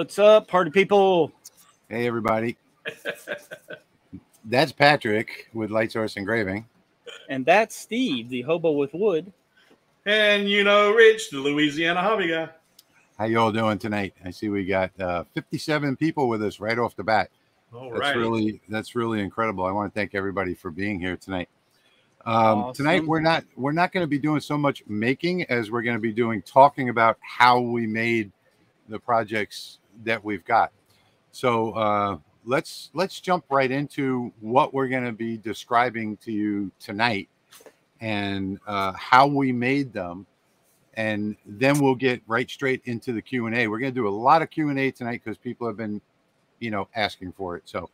What's up, party people? Hey, everybody. That's Patrick with Light Source Engraving. And that's Steve, the hobo with wood. And you know, Rich, the Louisiana Hobby Guy. How you all doing tonight? I see we got 57 people with us right off the bat. All right. That's really incredible. I want to thank everybody for being here tonight. Awesome. Tonight we're not going to be doing so much making as we're going to be talking about how we made the projects that we've got. So let's jump right into what we're going to be describing to you tonight and how we made them, and then we'll get right straight into the Q&A. We're going to do a lot of Q&A tonight because people have been, you know, asking for it. So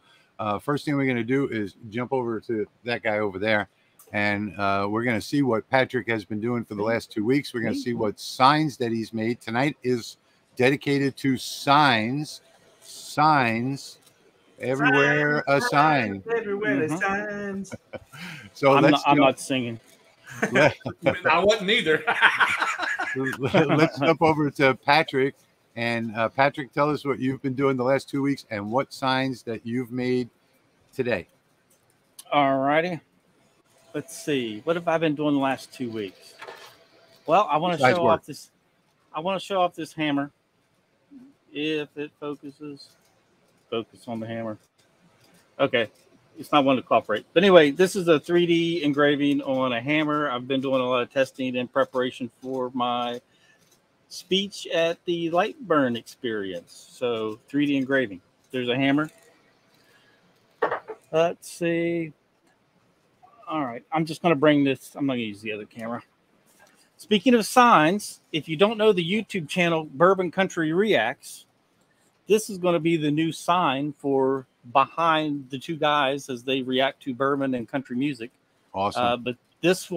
first thing we're going to do is jump over to that guy over there, and we're going to see what Patrick has been doing for the last 2 weeks. We're going to see what signs that he's made. Tonight is dedicated to signs. Everywhere a sign. Everywhere the signs. So I'm not singing. I wasn't either. Let's jump over to Patrick. And Patrick, tell us what you've been doing the last 2 weeks and what signs that you've made today. All righty. Let's see. What have I been doing the last 2 weeks? Well, I want to show off this. I want to show off this hammer. If it focuses, focus on the hammer. Okay. It's not one to cooperate. But anyway, this is a 3D engraving on a hammer. I've been doing a lot of testing in preparation for my speech at the LightBurn experience. So 3D engraving. There's a hammer. Let's see. All right. I'm just going to bring this. I'm going to use the other camera. Speaking of signs, if you don't know the YouTube channel Bourbon Country Reacts, this is going to be the new sign for behind the two guys as they react to bourbon and country music. Awesome. But this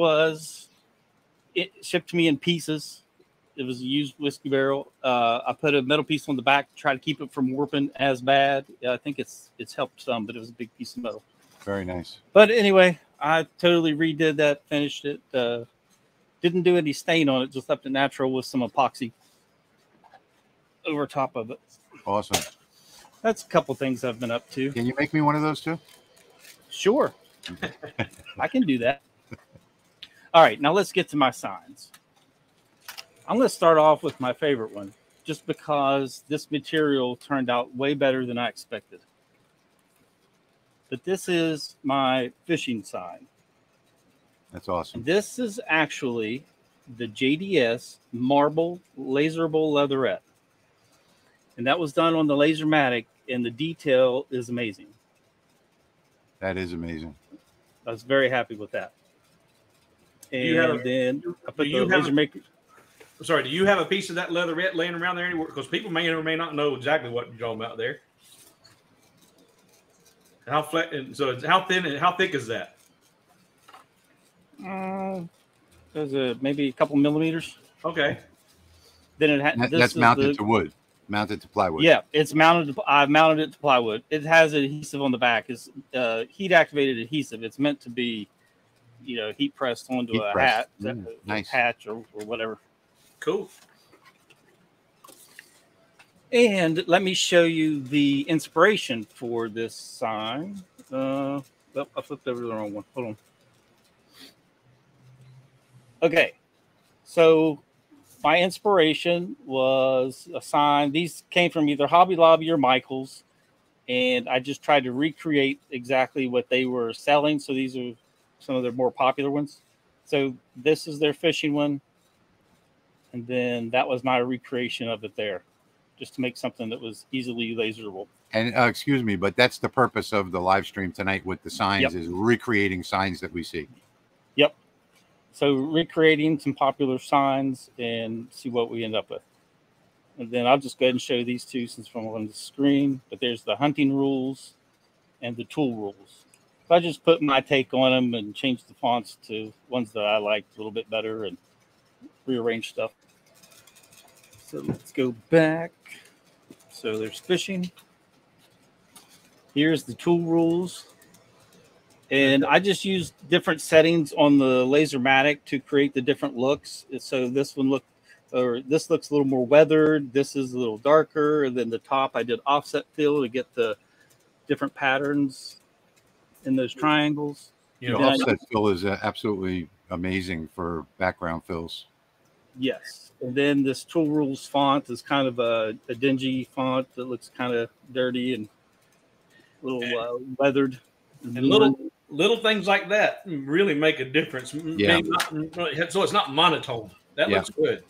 it shipped to me in pieces. It was a used whiskey barrel. I put a metal piece on the back to try to keep it from warping as bad. I think it's helped some, but it was a big piece of metal. Very nice. But anyway, I totally redid that, finished it. Didn't do any stain on it, just left it natural with some epoxy over top of it. Awesome. That's a couple things I've been up to. Can you make me one of those too? Sure. I can do that. All right, now let's get to my signs. I'm going to start off with my favorite one, just because this material turned out way better than I expected. But this is my fishing sign. That's awesome. And this is actually the JDS marble laserable leatherette. And that was done on the Lasermatic, and the detail is amazing. That is amazing. I was very happy with that. And then I put the LaserMaker. Sorry, do you have a piece of that leatherette laying around there anywhere? Because people may or may not know exactly what you're talking about there. How flat? So how thin and how thick is that? There's maybe a couple millimeters. Okay. Then that's mounted to wood. Mounted to plywood. Yeah, it's mounted. I've mounted it to plywood. It has adhesive on the back. It's heat activated adhesive. It's meant to be, you know, heat pressed onto a hatch or whatever. Cool. And let me show you the inspiration for this sign. I flipped over the wrong one. Hold on. Okay, so my inspiration was a sign. These came from either Hobby Lobby or Michael's, and I just tried to recreate exactly what they were selling. So these are some of their more popular ones. So this is their fishing one, and then that was my recreation of it there, just to make something that was easily laserable. And excuse me, but that's the purpose of the live stream tonight with the signs, is recreating signs that we see. Yep. So recreating some popular signs and see what we end up with. And then I'll just go ahead and show you these two since I'm on the screen. But there's the hunting rules and the tool rules. So I just put my take on them and changed the fonts to ones that I liked a little bit better and rearrange stuff. So let's go back. So there's fishing. Here's the tool rules. And I just used different settings on the Lasermatic to create the different looks. So this one looked or this looks a little more weathered. This is a little darker. And then the top, I did offset fill to get the different patterns in those triangles. You know, offset fill is absolutely amazing for background fills. Yes. And then this Tool Rules font is kind of a dingy font that looks kind of dirty and a little weathered. And little things like that really make a difference. Yeah. So it's not monotone. That looks good.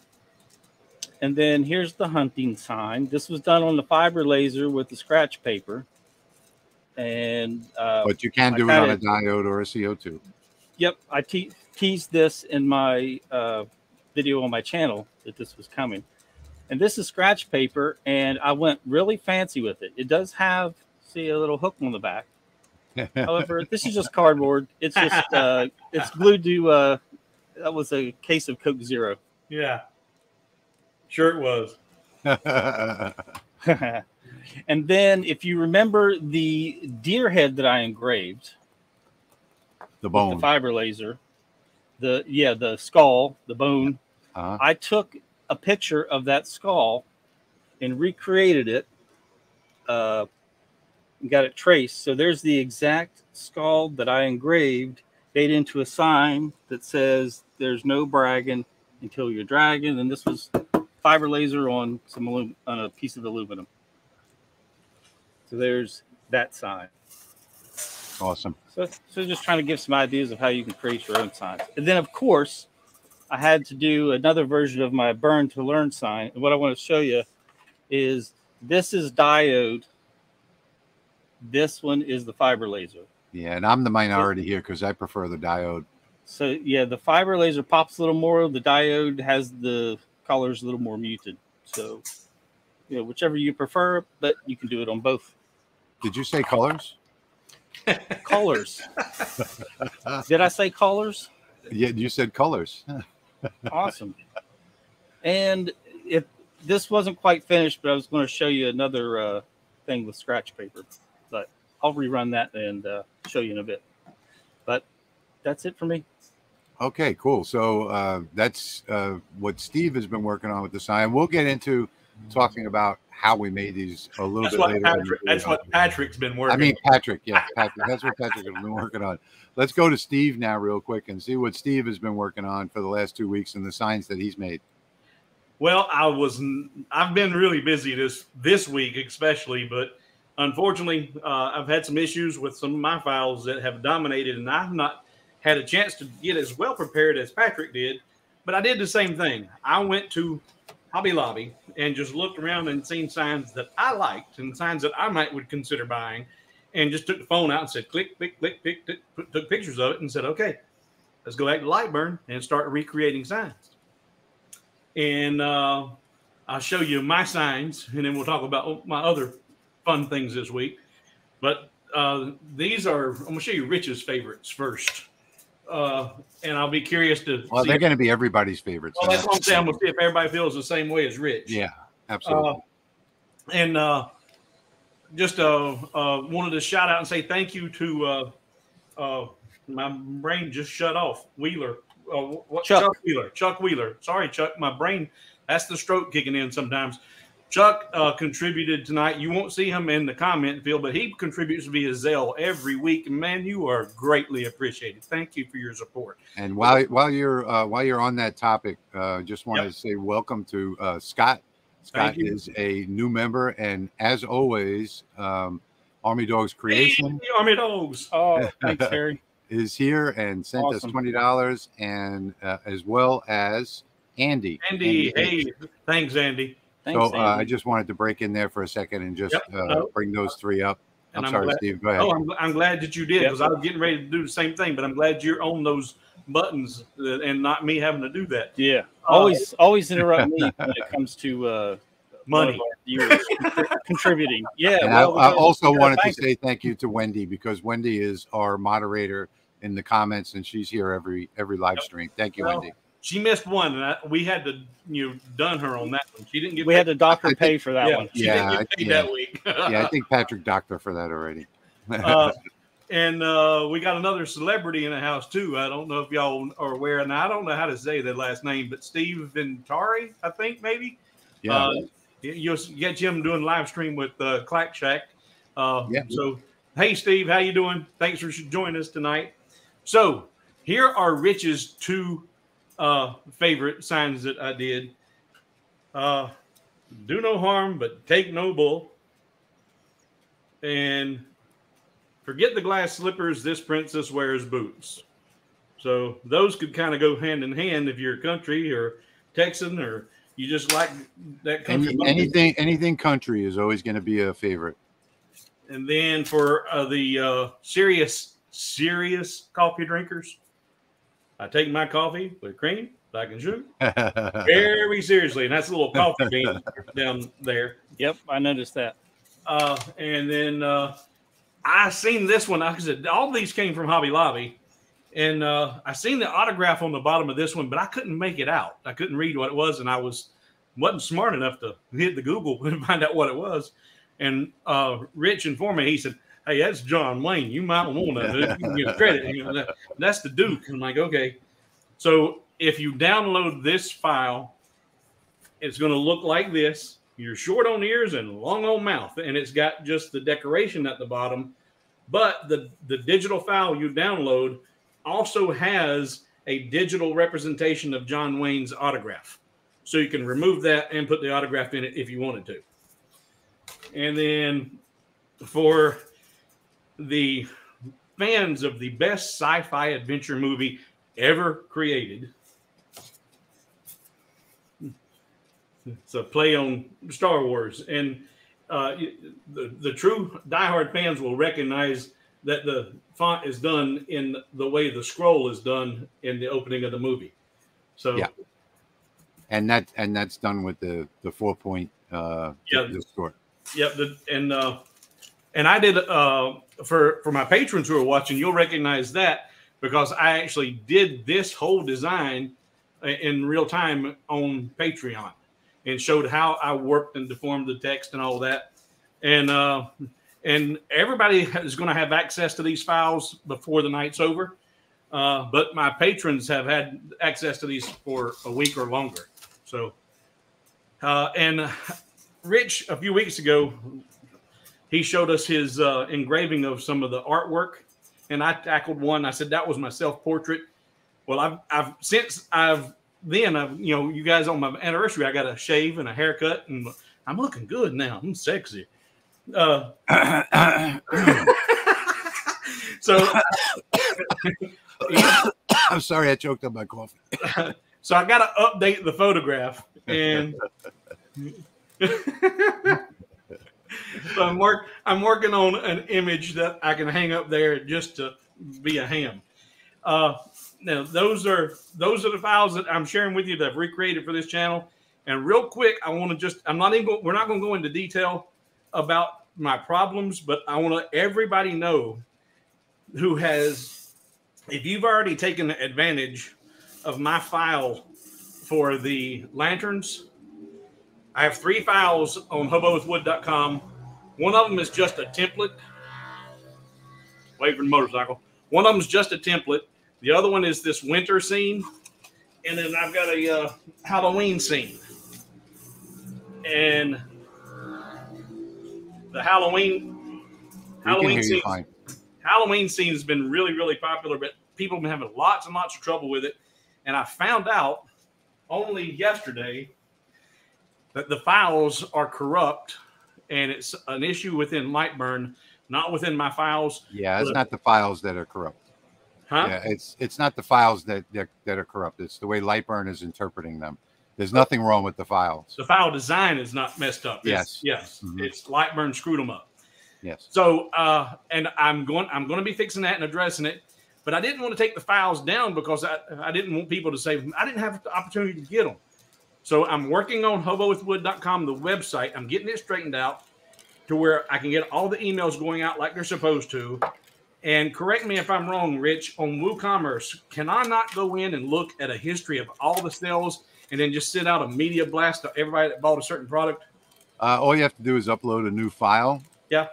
And then here's the hunting sign. This was done on the fiber laser with the scratch paper. And but you can do it on a diode or a CO2. Yep. I teased this in my video on my channel that this was coming. And this is scratch paper, and I went really fancy with it. It does have, see, a little hook on the back. However, this is just cardboard. It's just it's glued to that was a case of Coke Zero. Yeah, sure it was. And then, if you remember the deer head that I engraved, the bone, the fiber laser, the skull, the bone. I took a picture of that skull and recreated it. Got it traced. So there's the exact skull that I engraved, made into a sign that says "There's no bragging until you're dragging." And this was fiber laser on on a piece of aluminum. So there's that sign. Awesome. So just trying to give some ideas of how you can create your own signs. And then, of course, I had to do another version of my burn to learn sign. And what I want to show you is this is diode. This one is the fiber laser. Yeah, and I'm the minority here because I prefer the diode. So, yeah, the fiber laser pops a little more. The diode has the colors a little more muted. So, you know, whichever you prefer, but you can do it on both. Did you say colors? Colors. Did I say colors? Yeah, you said colors. Awesome. And if this wasn't quite finished, but I was going to show you another thing with scratch paper. But I'll rerun that and show you in a bit. But that's it for me. Okay, cool. So that's what Steve has been working on with the sign. We'll get into talking about how we made these a little bit later. That's what Patrick's been working on. I mean, Patrick. Yeah, Patrick. That's what Patrick has been working on. Let's go to Steve now real quick and see what Steve has been working on for the last 2 weeks and the signs that he's made. Well, I've been really busy this week especially, but unfortunately, I've had some issues with some of my files that have dominated, and I've not had a chance to get as well prepared as Patrick did. But I did the same thing. I went to Hobby Lobby and just looked around and seen signs that I liked and signs that I would consider buying, and just took the phone out and said, click, click, click, click, took pictures of it and said, okay, let's go back to LightBurn and start recreating signs. And I'll show you my signs, and then we'll talk about my other fun things this week. But these are, I'm going to show you Rich's favorites first. And I'll be curious to Well, they're going to be everybody's favorites. Well, that's what I'm saying. I'm going to see if everybody feels the same way as Rich. Yeah, absolutely. And just wanted to shout out and say thank you to my brain just shut off. Wheeler. Chuck Wheeler. Sorry, Chuck. My brain, that's the stroke kicking in sometimes. Chuck contributed tonight. You won't see him in the comment field, but he contributes via Zelle every week. And man, you are greatly appreciated. Thank you for your support. And while you're on that topic, just wanted to say welcome to Scott. Scott is a new member, and as always, Army Dogs Creation. Hey, Army Dogs. Oh, thanks, Harry. Is here and sent us $20, and as well as Andy. Andy, hey, thanks, Andy. So I just wanted to break in there for a second and just bring those three up. I'm sorry, glad, Steve. Go ahead. Oh, I'm glad that you did, because I was getting ready to do the same thing, but I'm glad you're on those buttons and not me having to do that. Yeah, always interrupt me when it comes to money. Viewers contributing. Yeah. And I also wanted to say thank you to Wendy, because Wendy is our moderator in the comments, and she's here every live stream. Thank you, Wendy. She missed one, and we had to done her on that one. She didn't get. We had the doctor pay for that one. She didn't get paid that week. Yeah, I think Patrick docked her for that already. And we got another celebrity in the house too. I don't know if y'all are aware, and I don't know how to say that last name, but Steve Ventari, I think maybe. Yeah. You'll get him doing live stream with Clack Shack. Yeah. So, hey Steve, how you doing? Thanks for joining us tonight. So here are Rich's two favorite signs that I did. Do no harm, but take no bull. And forget the glass slippers, this princess wears boots. So those could kind of go hand in hand if you're a country or Texan or you just like that country. Anything country is always going to be a favorite. And then for the serious coffee drinkers, I take my coffee with cream, black and sugar, very seriously. And that's a little coffee bean down there. Yep, I noticed that. And then I seen this one. Like I said, all these came from Hobby Lobby. And I seen the autograph on the bottom of this one, but I couldn't make it out. I couldn't read what it was, and I wasn't smart enough to hit the Google and find out what it was. And Rich informed me. He said, "Hey, that's John Wayne. You might want to give credit. You know, that's the Duke." And I'm like, okay. So if you download this file, it's going to look like this. You're short on ears and long on mouth, and it's got just the decoration at the bottom. But the digital file you download also has a digital representation of John Wayne's autograph. So you can remove that and put the autograph in it if you wanted to. And then for the fans of the best sci-fi adventure movie ever created, it's a play on Star Wars. And the true diehard fans will recognize that the font is done in the way the scroll is done in the opening of the movie. So yeah, and that's done with the 4-point the score. Yep, and I did for my patrons who are watching, you'll recognize that because I actually did this whole design in real time on Patreon and showed how I warped and deformed the text and all that. And everybody is going to have access to these files before the night's over. But my patrons have had access to these for a week or longer. So, and Rich, a few weeks ago, he showed us his engraving of some of the artwork. And I tackled one. I said, that was my self-portrait. Well, you guys on my anniversary, I got a shave and a haircut and I'm looking good now. I'm sexy. So I'm sorry I choked on my coffee. So I got to update the photograph, and so I'm working on an image that I can hang up there just to be a ham. Now those are the files that I'm sharing with you that I've recreated for this channel. And real quick, we're not going to go into detail about my problems, but I want to everybody know if you've already taken advantage of my file for the lanterns. I have 3 files on hobowithwood.com. One of them is just a template. Wait for the motorcycle. One of them is just a template. The other one is this winter scene. And then I've got a Halloween scene. And the Halloween scene has been really, really popular, but people have been having lots and lots of trouble with it. And I found out only yesterday that the files are corrupt, and it's an issue within LightBurn, not within my files. Yeah, it's not the files that are corrupt. Huh? Yeah, it's not the files that are corrupt. It's the way LightBurn is interpreting them. There's nothing wrong with the files. The file design is not messed up. Yes. Mm-hmm. It's LightBurn screwed them up. Yes. So, and I'm going to be fixing that and addressing it, but I didn't want to take the files down because I didn't want people to say I didn't have the opportunity to get them. So I'm working on hobowithwood.com, the website. I'm getting it straightened out to where I can get all the emails going out like they're supposed to. And correct me if I'm wrong, Rich, on WooCommerce, can I not go in and look at a history of all the sales and then just send out a media blast to everybody that bought a certain product? All you have to do is upload a new file. Yeah.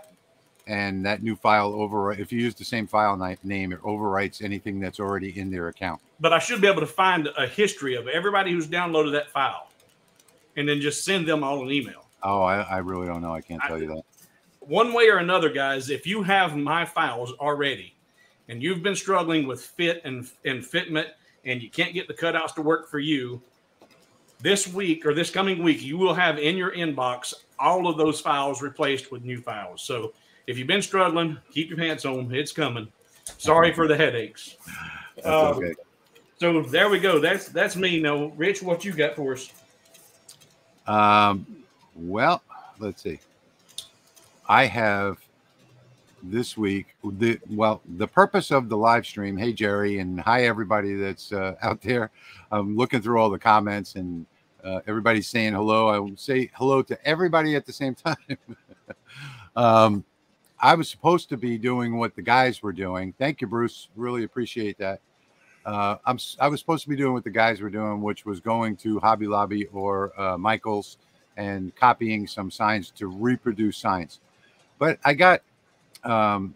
and that new file if you use the same file name, it overwrites anything that's already in their account. But I should be able to find a history of everybody who's downloaded that file and then just send them all an email. Oh, I really don't know. I can't tell you that. One way or another, guys, if you have my files already and you've been struggling with fit and fitment and you can't get the cutouts to work for you, this week or this coming week, you will have in your inbox all of those files replaced with new files. So if you've been struggling, keep your pants on. It's coming. Sorry for the headaches. That's okay. So there we go. That's me. Now, Rich, what you got for us? Well, let's see. I have this week, the purpose of the live stream. Hey, Jerry, and hi, everybody that's out there. I'm looking through all the comments, and everybody's saying hello. I will say hello to everybody at the same time. I was supposed to be doing what the guys were doing. Thank you, Bruce. Really appreciate that. I was supposed to be doing what the guys were doing, which was going to Hobby Lobby or Michael's and copying some signs to reproduce signs. But I got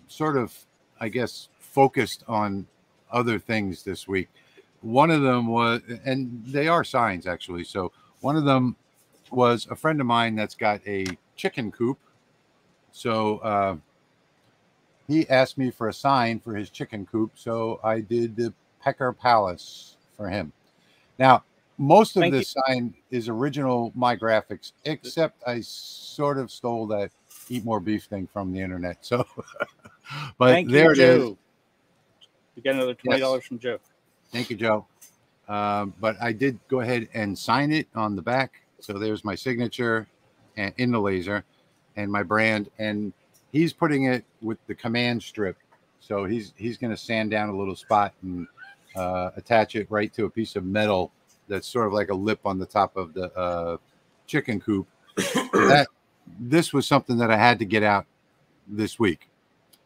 sort of, I guess, focused on other things this week. One of them was, and they are signs actually. So one of them was a friend of mine that's got a chicken coop. So he asked me for a sign for his chicken coop. So I did the Pecker Palace for him. Now, most of this sign is original My Graphics, except I sort of stole that Eat More Beef thing from the internet. So, but there it is. You got another $20 from Joe. Thank you, Joe. But I did go ahead and sign it on the back. So there's my signature and in the laser and my brand. And he's putting it with the command strip. So he's going to sand down a little spot and attach it right to a piece of metal that's sort of like a lip on the top of the chicken coop. This was something that I had to get out this week.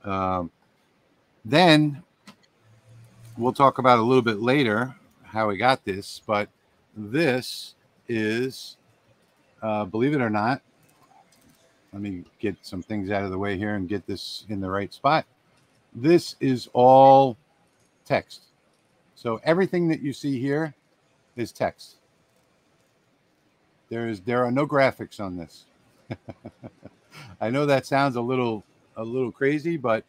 Then we'll talk about a little bit later how we got this, but this is, believe it or not, let me get some things out of the way here and get this in the right spot. This is all text. So everything that you see here is text. There are no graphics on this. I know that sounds a little crazy, but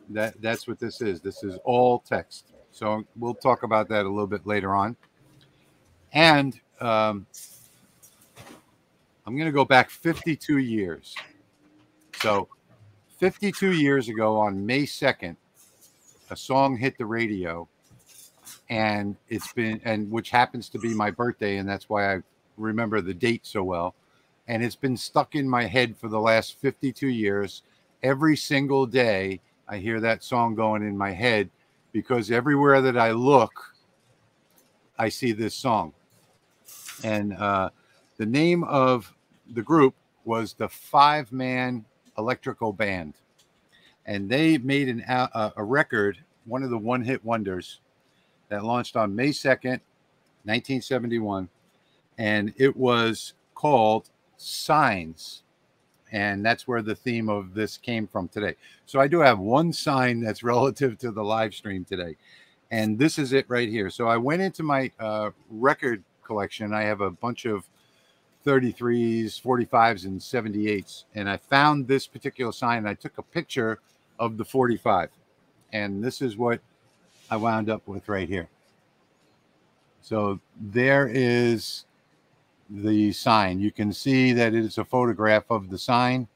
that's what this is. This is all text. So we'll talk about that a little bit later on. And I'm going to go back 52 years. So 52 years ago on May 2nd, a song hit the radio, and which happens to be my birthday, and that's why I remember the date so well. And it's been stuck in my head for the last 52 years. Every single day I hear that song going in my head, because everywhere that I look, I see this song. And the name of the group was the 5-Man Electrical Band. And they made a record, one of the one-hit wonders, that launched on May 2nd, 1971. And it was called Signs. And that's where the theme of this came from today. So I do have one sign that's relative to the live stream today. And this is it right here. So I went into my record collection. I have a bunch of 33s, 45s, and 78s. And I found this particular sign. And I took a picture of the 45. And this is what I wound up with right here. So there is the sign. You can see that it is a photograph of the sign.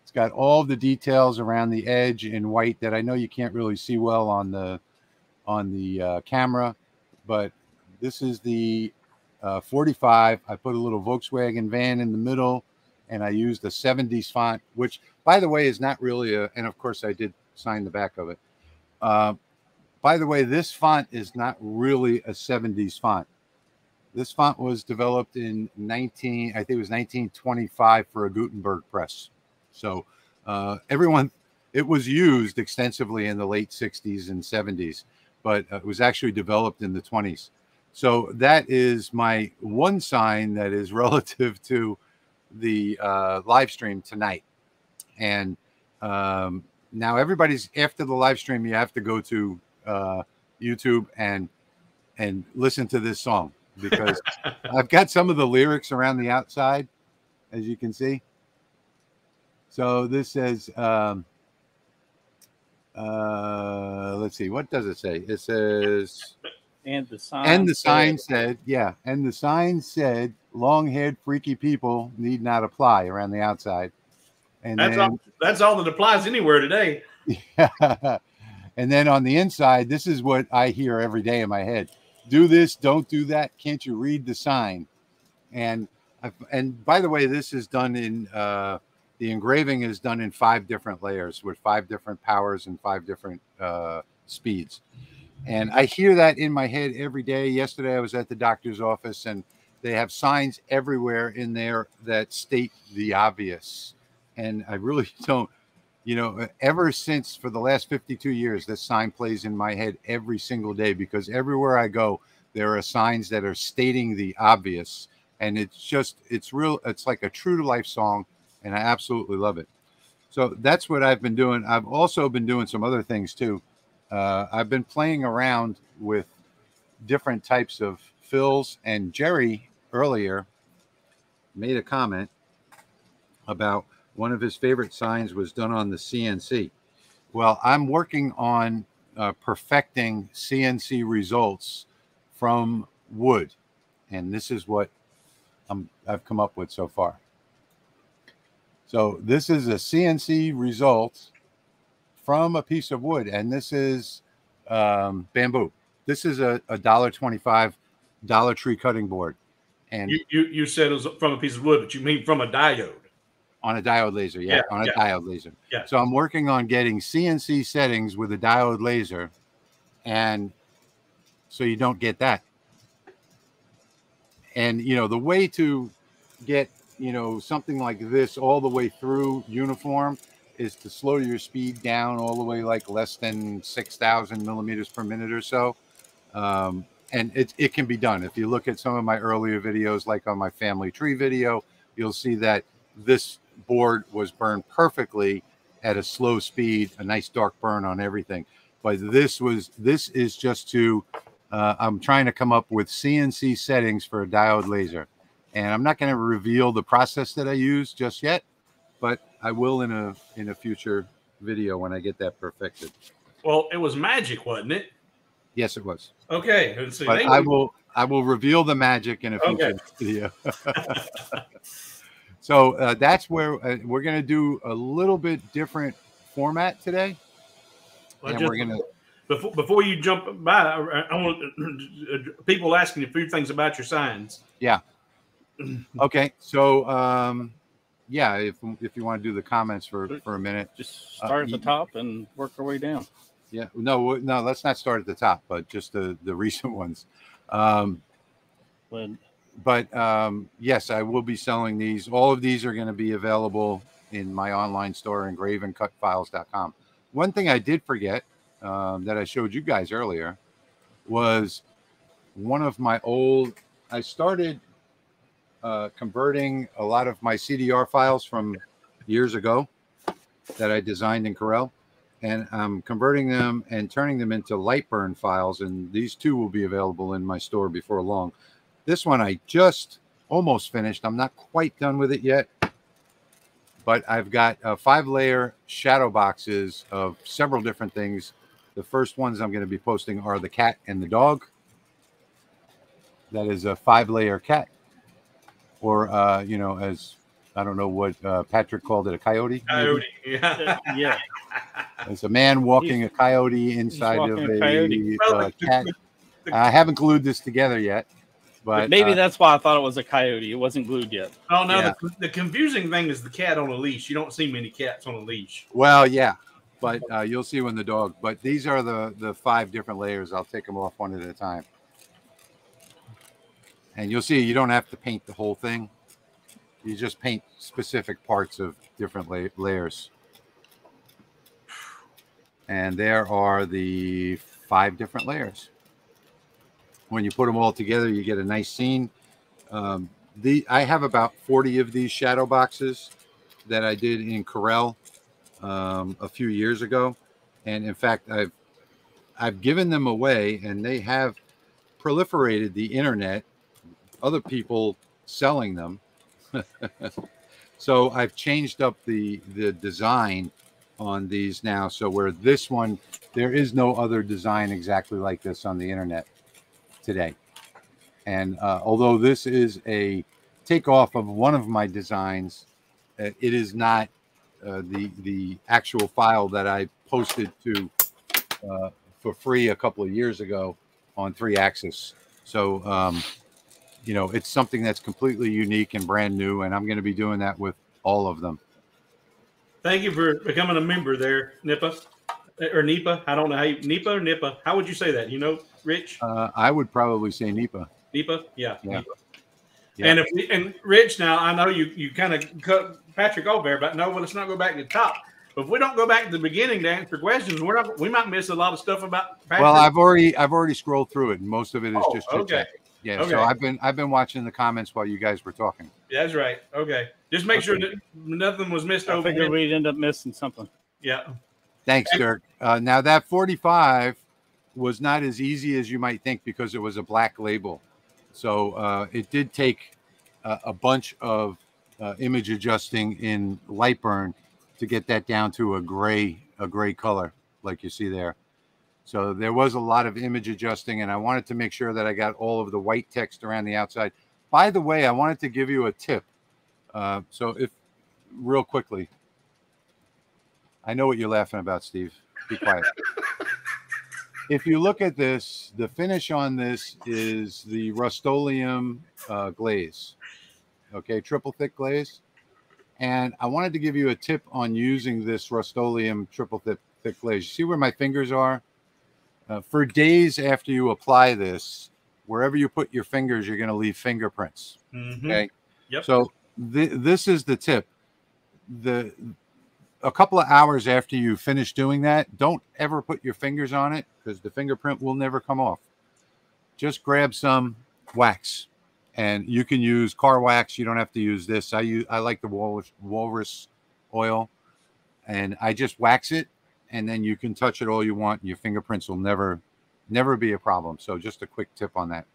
It's got all the details around the edge in white that I know you can't really see well on the camera, but this is the 45. I put a little Volkswagen van in the middle, and I used a 70s font, which, by the way, is not really and of course I did sign the back of it. By the way, this font is not really a 70s font. This font was developed in I think it was 1925 for a Gutenberg press. So it was used extensively in the late 60s and 70s, but it was actually developed in the 20s. So that is my one sign that is relative to the live stream tonight. And Now everybody's, after the live stream, you have to go to YouTube and listen to this song, because I've got some of the lyrics around the outside, as you can see. So this says, let's see, what does it say? It says, and the sign said, yeah, and the sign said, long-haired freaky people need not apply, around the outside. And that's all that applies anywhere today. Yeah. And then on the inside, this is what I hear every day in my head: do this, don't do that. Can't you read the sign? And by the way, this is done in the engraving is done in 5 different layers with 5 different powers and 5 different speeds. And I hear that in my head every day. Yesterday I was at the doctor's office, and they have signs everywhere in there that state the obvious. And I really don't, you know, ever since, for the last 52 years, this sign plays in my head every single day, because everywhere I go, there are signs that are stating the obvious. And it's real. It's like a true to life song, and I absolutely love it. So that's what I've been doing. I've also been doing some other things too. I've been playing around with different types of fills, and Jerry earlier made a comment about one of his favorite signs was done on the CNC. Well, I'm working on perfecting CNC results from wood, and this is what I've come up with so far. So this is a CNC result from a piece of wood, and this is bamboo. This is a $1.25 Dollar Tree cutting board. And you said it was from a piece of wood, but you mean from a diode? On a diode laser, yeah, on a diode laser. Yeah. So I'm working on getting CNC settings with a diode laser, and so you don't get that. And, you know, the way to get, you know, something like this all the way through uniform is to slow your speed down all the way, like less than 6,000 millimeters per minute or so. And it can be done. If you look at some of my earlier videos, like on my family tree video, you'll see that this board was burned perfectly at a slow speed, a nice dark burn on everything. But this is just to, I'm trying to come up with CNC settings for a diode laser. And I'm not going to reveal the process that I use just yet, but I will in a future video when I get that perfected. Well, it was magic, wasn't it? Yes, it was. Okay. Let's see. But I will reveal the magic in a future video. So that's where we're going to do a little bit different format today. Well, and we're going to, before you jump by, I want people asking you a few things about your signs. Yeah. Okay. So, yeah, if you want to do the comments for a minute, just start at the top and work our way down. Yeah. No, let's not start at the top, but just the recent ones. But yes, I will be selling these. All of these are going to be available in my online store, engravingcutfiles.com. One thing I did forget that I showed you guys earlier was one of my old, I started converting a lot of my CDR files from years ago that I designed in Corel, and I'm converting them and turning them into LightBurn files, and these two will be available in my store before long. This one I just almost finished. I'm not quite done with it yet, but I've got 5-layer shadow boxes of several different things. The first ones I'm going to be posting are the cat and the dog. That is a 5-layer cat, or you know, as I don't know what Patrick called it, a coyote. Coyote, yeah, yeah. It's a man walking a coyote inside of a cat. I haven't glued this together yet. But maybe that's why I thought it was a coyote. It wasn't glued yet. Oh, no. Yeah. The confusing thing is the cat on a leash. You don't see many cats on a leash. Well, yeah, but you'll see when the dog. But these are the 5 different layers. I'll take them off one at a time. And you'll see you don't have to paint the whole thing. You just paint specific parts of different layers. And there are the 5 different layers. When you put them all together, you get a nice scene. I have about 40 of these shadow boxes that I did in Corel. a few years ago, and in fact, I've given them away, and they have proliferated the internet. Other people selling them. So I've changed up the design on these now. So where this one, there is no other design exactly like this on the internet today. And although this is a takeoff of one of my designs, it is not the actual file that I posted to for free a couple of years ago on 3-axis. So you know, it's something that's completely unique and brand new, and I'm going to be doing that with all of them. Thank you for becoming a member there, Nipa, or Nipa. I don't know how you, Nipa or Nipa. How would you say that? You know, Rich? I would probably say Nipa. Nipa? Yeah. Yeah. Nipa. Yeah. And and Rich, now I know you kind of cut Patrick off there, but no, well, let's not go back to the top. But if we don't go back to the beginning to answer questions, we might miss a lot of stuff about Patrick. Well, I've already scrolled through it, and most of it is just okay. Yeah, okay. So I've been watching the comments while you guys were talking. That's right. Okay, just make sure that nothing was missed over. I figured we'd end up missing something. Yeah. Thanks, Dirk. Now that 45 was not as easy as you might think because it was a black label, so it did take a bunch of image adjusting in LightBurn to get that down to a gray color like you see there. So there was a lot of image adjusting, and I wanted to make sure that I got all of the white text around the outside. By the way, I wanted to give you a tip. So if real quickly, I know what you're laughing about, Steve. Be quiet. If you look at this, the finish on this is the Rust-Oleum glaze. Okay, triple thick glaze. And I wanted to give you a tip on using this Rust-Oleum triple thick glaze. You see where my fingers are? For days after you apply this, wherever you put your fingers, you're going to leave fingerprints. Mm-hmm. Okay. Yep. So this is the tip. A couple of hours after you finish doing that, don't ever put your fingers on it because the fingerprint will never come off. Just grab some wax, and you can use car wax. You don't have to use this. I like the walrus oil, and I just wax it. And then you can touch it all you want. And your fingerprints will never be a problem. So just a quick tip on that.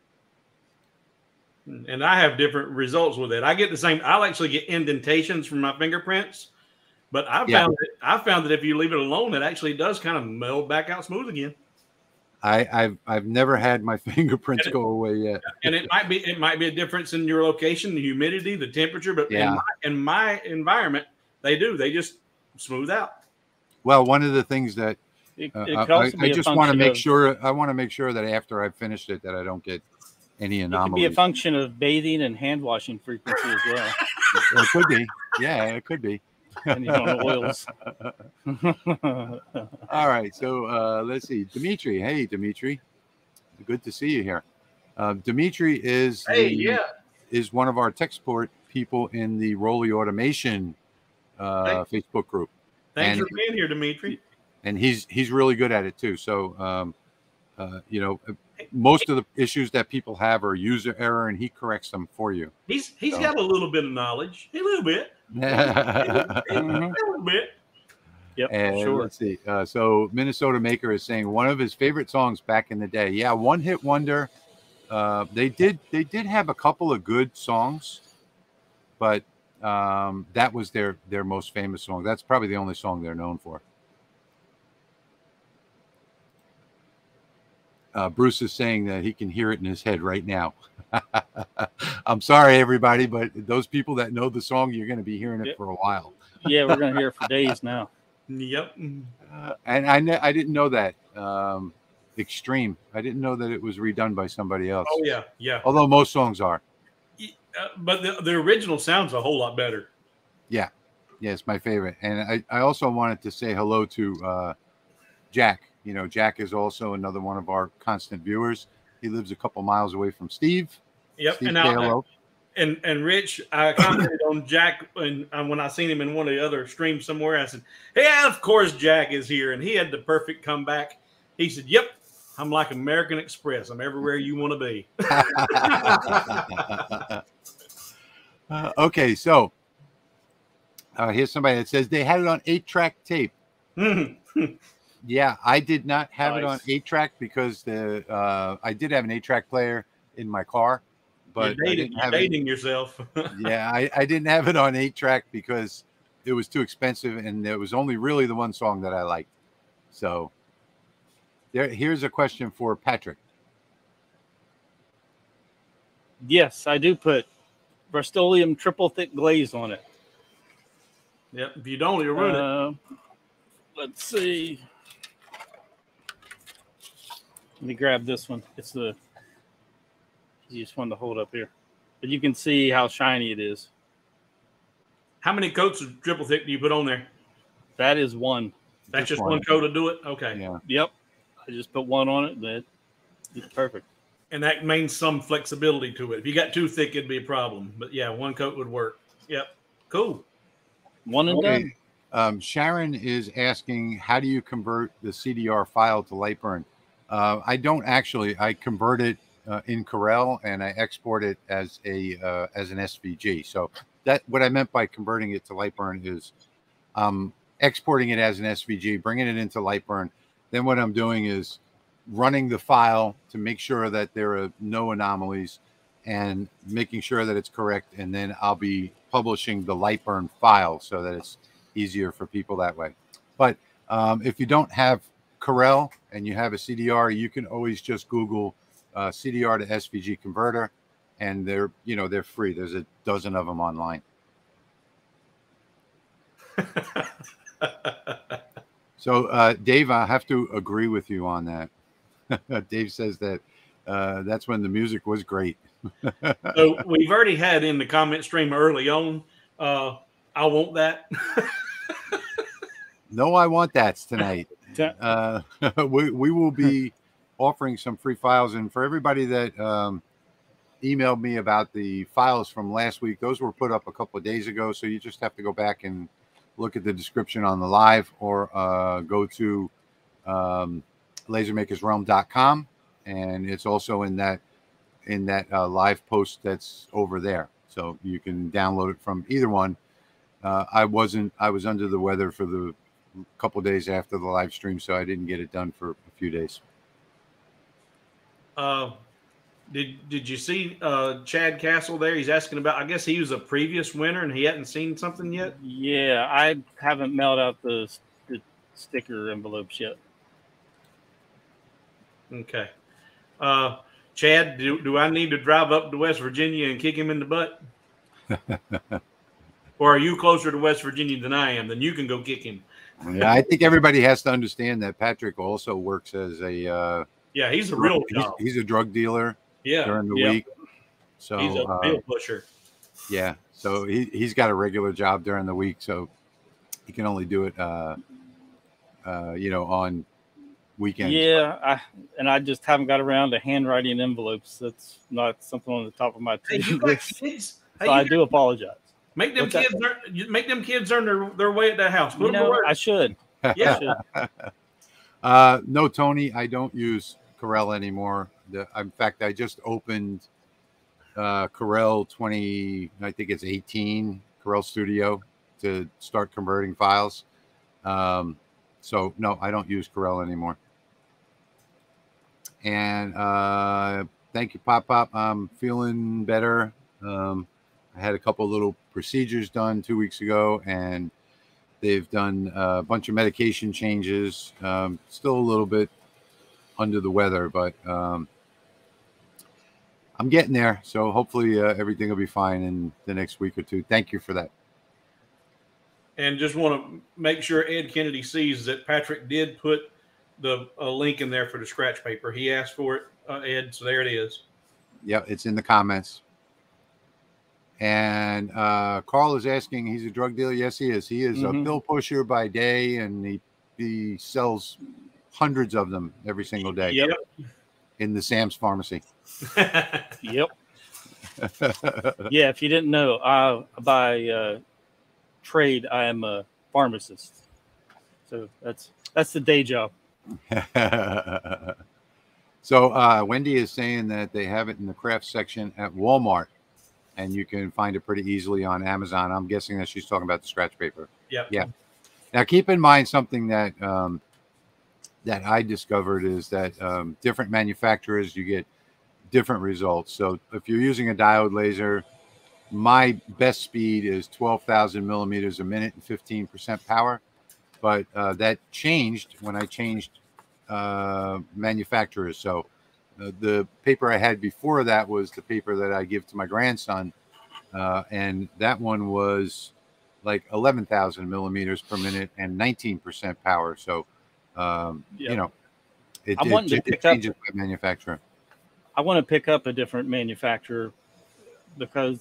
And I have different results with it. I get the same. I'll actually get indentations from my fingerprints, but I found that if you leave it alone, it actually does kind of meld back out smooth again. I've never had my fingerprints go away yet. And it might be a difference in your location, the humidity, the temperature, but in my environment, they just smooth out. Well, one of the things that I just want to make sure, I want to make sure that after I've finished it, that I don't get any anomalies. It could be a function of bathing and hand washing frequency as well. It could be. Yeah, it could be. And on oils. All right. So let's see. Dimitri. Hey, Dimitri. Good to see you here. Dimitri is one of our tech support people in the Rolly Automation Facebook group. Thanks for being here, Dimitri. And he's really good at it too. So, you know, most of the issues that people have are user error, and he corrects them for you. He's got a little bit of knowledge, a little bit, a little bit. Yep, and sure. Let's see. So Minnesota Maker is saying one of his favorite songs back in the day. Yeah, One Hit Wonder. They did have a couple of good songs, but that was their most famous song. That's probably the only song they're known for. Bruce is saying that he can hear it in his head right now. I'm sorry, everybody, but those people that know the song, you're going to be hearing it for a while. Yeah, we're going to hear it for days now. Yep. And I didn't know that. Extreme. I didn't know that it was redone by somebody else. Oh, yeah, yeah. Although most songs are. But the original sounds a whole lot better. Yeah. Yeah, it's my favorite. And I also wanted to say hello to Jack. You know, Jack is also another one of our constant viewers. He lives a couple miles away from Steve. Yep. Steve, and Rich, I commented on Jack when I seen him in one of the other streams somewhere. I said, "Yeah, of course Jack is here," and he had the perfect comeback. He said, "Yep, I'm like American Express. I'm everywhere you want to be." Okay, so Here's somebody that says they had it on 8-track tape. Yeah, I did not have it on 8-track because I did have an 8-track player in my car, but you're dating yourself. Yeah, I didn't have it on 8-track because it was too expensive, and there was only really the one song that I liked. So here's a question for Patrick. Yes, I do put Rust-Oleum triple thick glaze on it. Yep. If you don't, you'll ruin it. Let's see. Let me grab this one. It's the easiest one to hold up here. But you can see how shiny it is. How many coats of triple thick do you put on there? That is one. That's just one coat to do it? Okay. Yeah. Yep. I just put one on it. That it's perfect. And that means some flexibility to it. If you got too thick, it'd be a problem. But yeah, one coat would work. Yep. Cool. One and done. Sharon is asking, how do you convert the CDR file to LightBurn? I don't actually. I convert it in Corel, and I export it as an SVG. So that what I meant by converting it to LightBurn is exporting it as an SVG, bringing it into LightBurn. Then what I'm doing is running the file to make sure that there are no anomalies and making sure that it's correct. And then I'll be publishing the LightBurn file so that it's easier for people that way. But if you don't have Corel and you have a CDR, you can always just Google CDR to SVG converter, and they're free. There's a dozen of them online. So Dave, I have to agree with you on that. Dave says that that's when the music was great. So we've already had in the comment stream early on, I want that. No, I want that's tonight. We will be offering some free files, and for everybody that emailed me about the files from last week, those were put up a couple of days ago, so you just have to go back and look at the description on the live, or go to lasermakersrealm.com, and it's also in that live post that's over there, so you can download it from either one. I was under the weather for the couple days after the live stream, so I didn't get it done for a few days. Did you see Chad Castle there? He's asking about, I guess he was a previous winner and he hadn't seen something yet. Yeah, I haven't mailed out the sticker envelopes yet. Okay. Chad, do I need to drive up to West Virginia and kick him in the butt? Or are you closer to West Virginia than I am? Then you can go kick him. Yeah, I think everybody has to understand that Patrick also works as a he's a real job. He's a drug dealer during the week. So he's a bill pusher. Yeah. So he's got a regular job during the week, so he can only do it on weekends. Yeah, I just haven't got around to handwriting envelopes. That's not something on the top of my to-do list. So I do apologize. Make them kids earn their way at that house. Put them to work. I should. Yeah. No, Tony, I don't use Corel anymore. In fact, I just opened Corel 20, I think it's 18, Corel Studio, to start converting files. So no, I don't use Corel anymore. And thank you, Pop. I'm feeling better. I had a couple of little procedures done 2 weeks ago, and they've done a bunch of medication changes. Still a little bit under the weather, but I'm getting there. So hopefully everything will be fine in the next week or two. Thank you for that. And just want to make sure Ed Kennedy sees that Patrick did put the link in there for the scratch paper. He asked for it, Ed, so there it is. Yeah, it's in the comments. And Carl is asking, he's a drug dealer. Yes, he is. He is a bill pusher by day, and he sells hundreds of them every single day. Yep. In the Sam's Pharmacy. Yep. Yeah, if you didn't know, by trade, I am a pharmacist. So that's the day job. So Wendy is saying that they have it in the craft section at Walmart. and you can find it pretty easily on Amazon. I'm guessing that she's talking about the scratch paper. Yep. Yeah. Now, keep in mind something that that I discovered is that different manufacturers, you get different results. So if you're using a diode laser, my best speed is 12,000 millimeters a minute and 15% power. But that changed when I changed manufacturers. So the paper I had before that was the paper that I give to my grandson. And that one was like 11,000 millimeters per minute and 19% power. So, you know, it changes by manufacturer. I want to pick up a different manufacturer because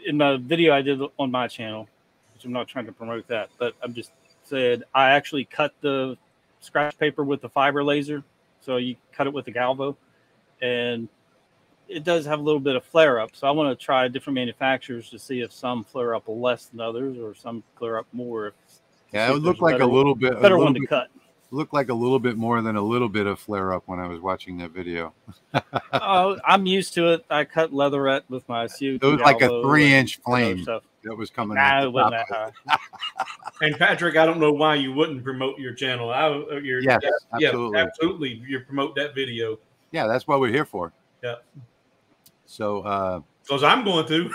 in the video I did on my channel, which I'm not trying to promote that, but I'm just said I actually cut the scratch paper with the fiber laser. So you cut it with the galvo, and it does have a little bit of flare up. So I want to try different manufacturers to see if some flare up less than others or some flare up more. Yeah, it would look like a little bit better one to cut. Looked like a little bit more than a little bit of flare up when I was watching that video. Oh, I'm used to it. I cut leatherette with my suit. It was like a 3-inch flame that was coming out. It wasn't that high. And Patrick, I don't know why you wouldn't promote your channel. Yes, absolutely. Yeah, absolutely. You promote that video. Yeah, that's what we're here for. Yeah. So, because I'm going to.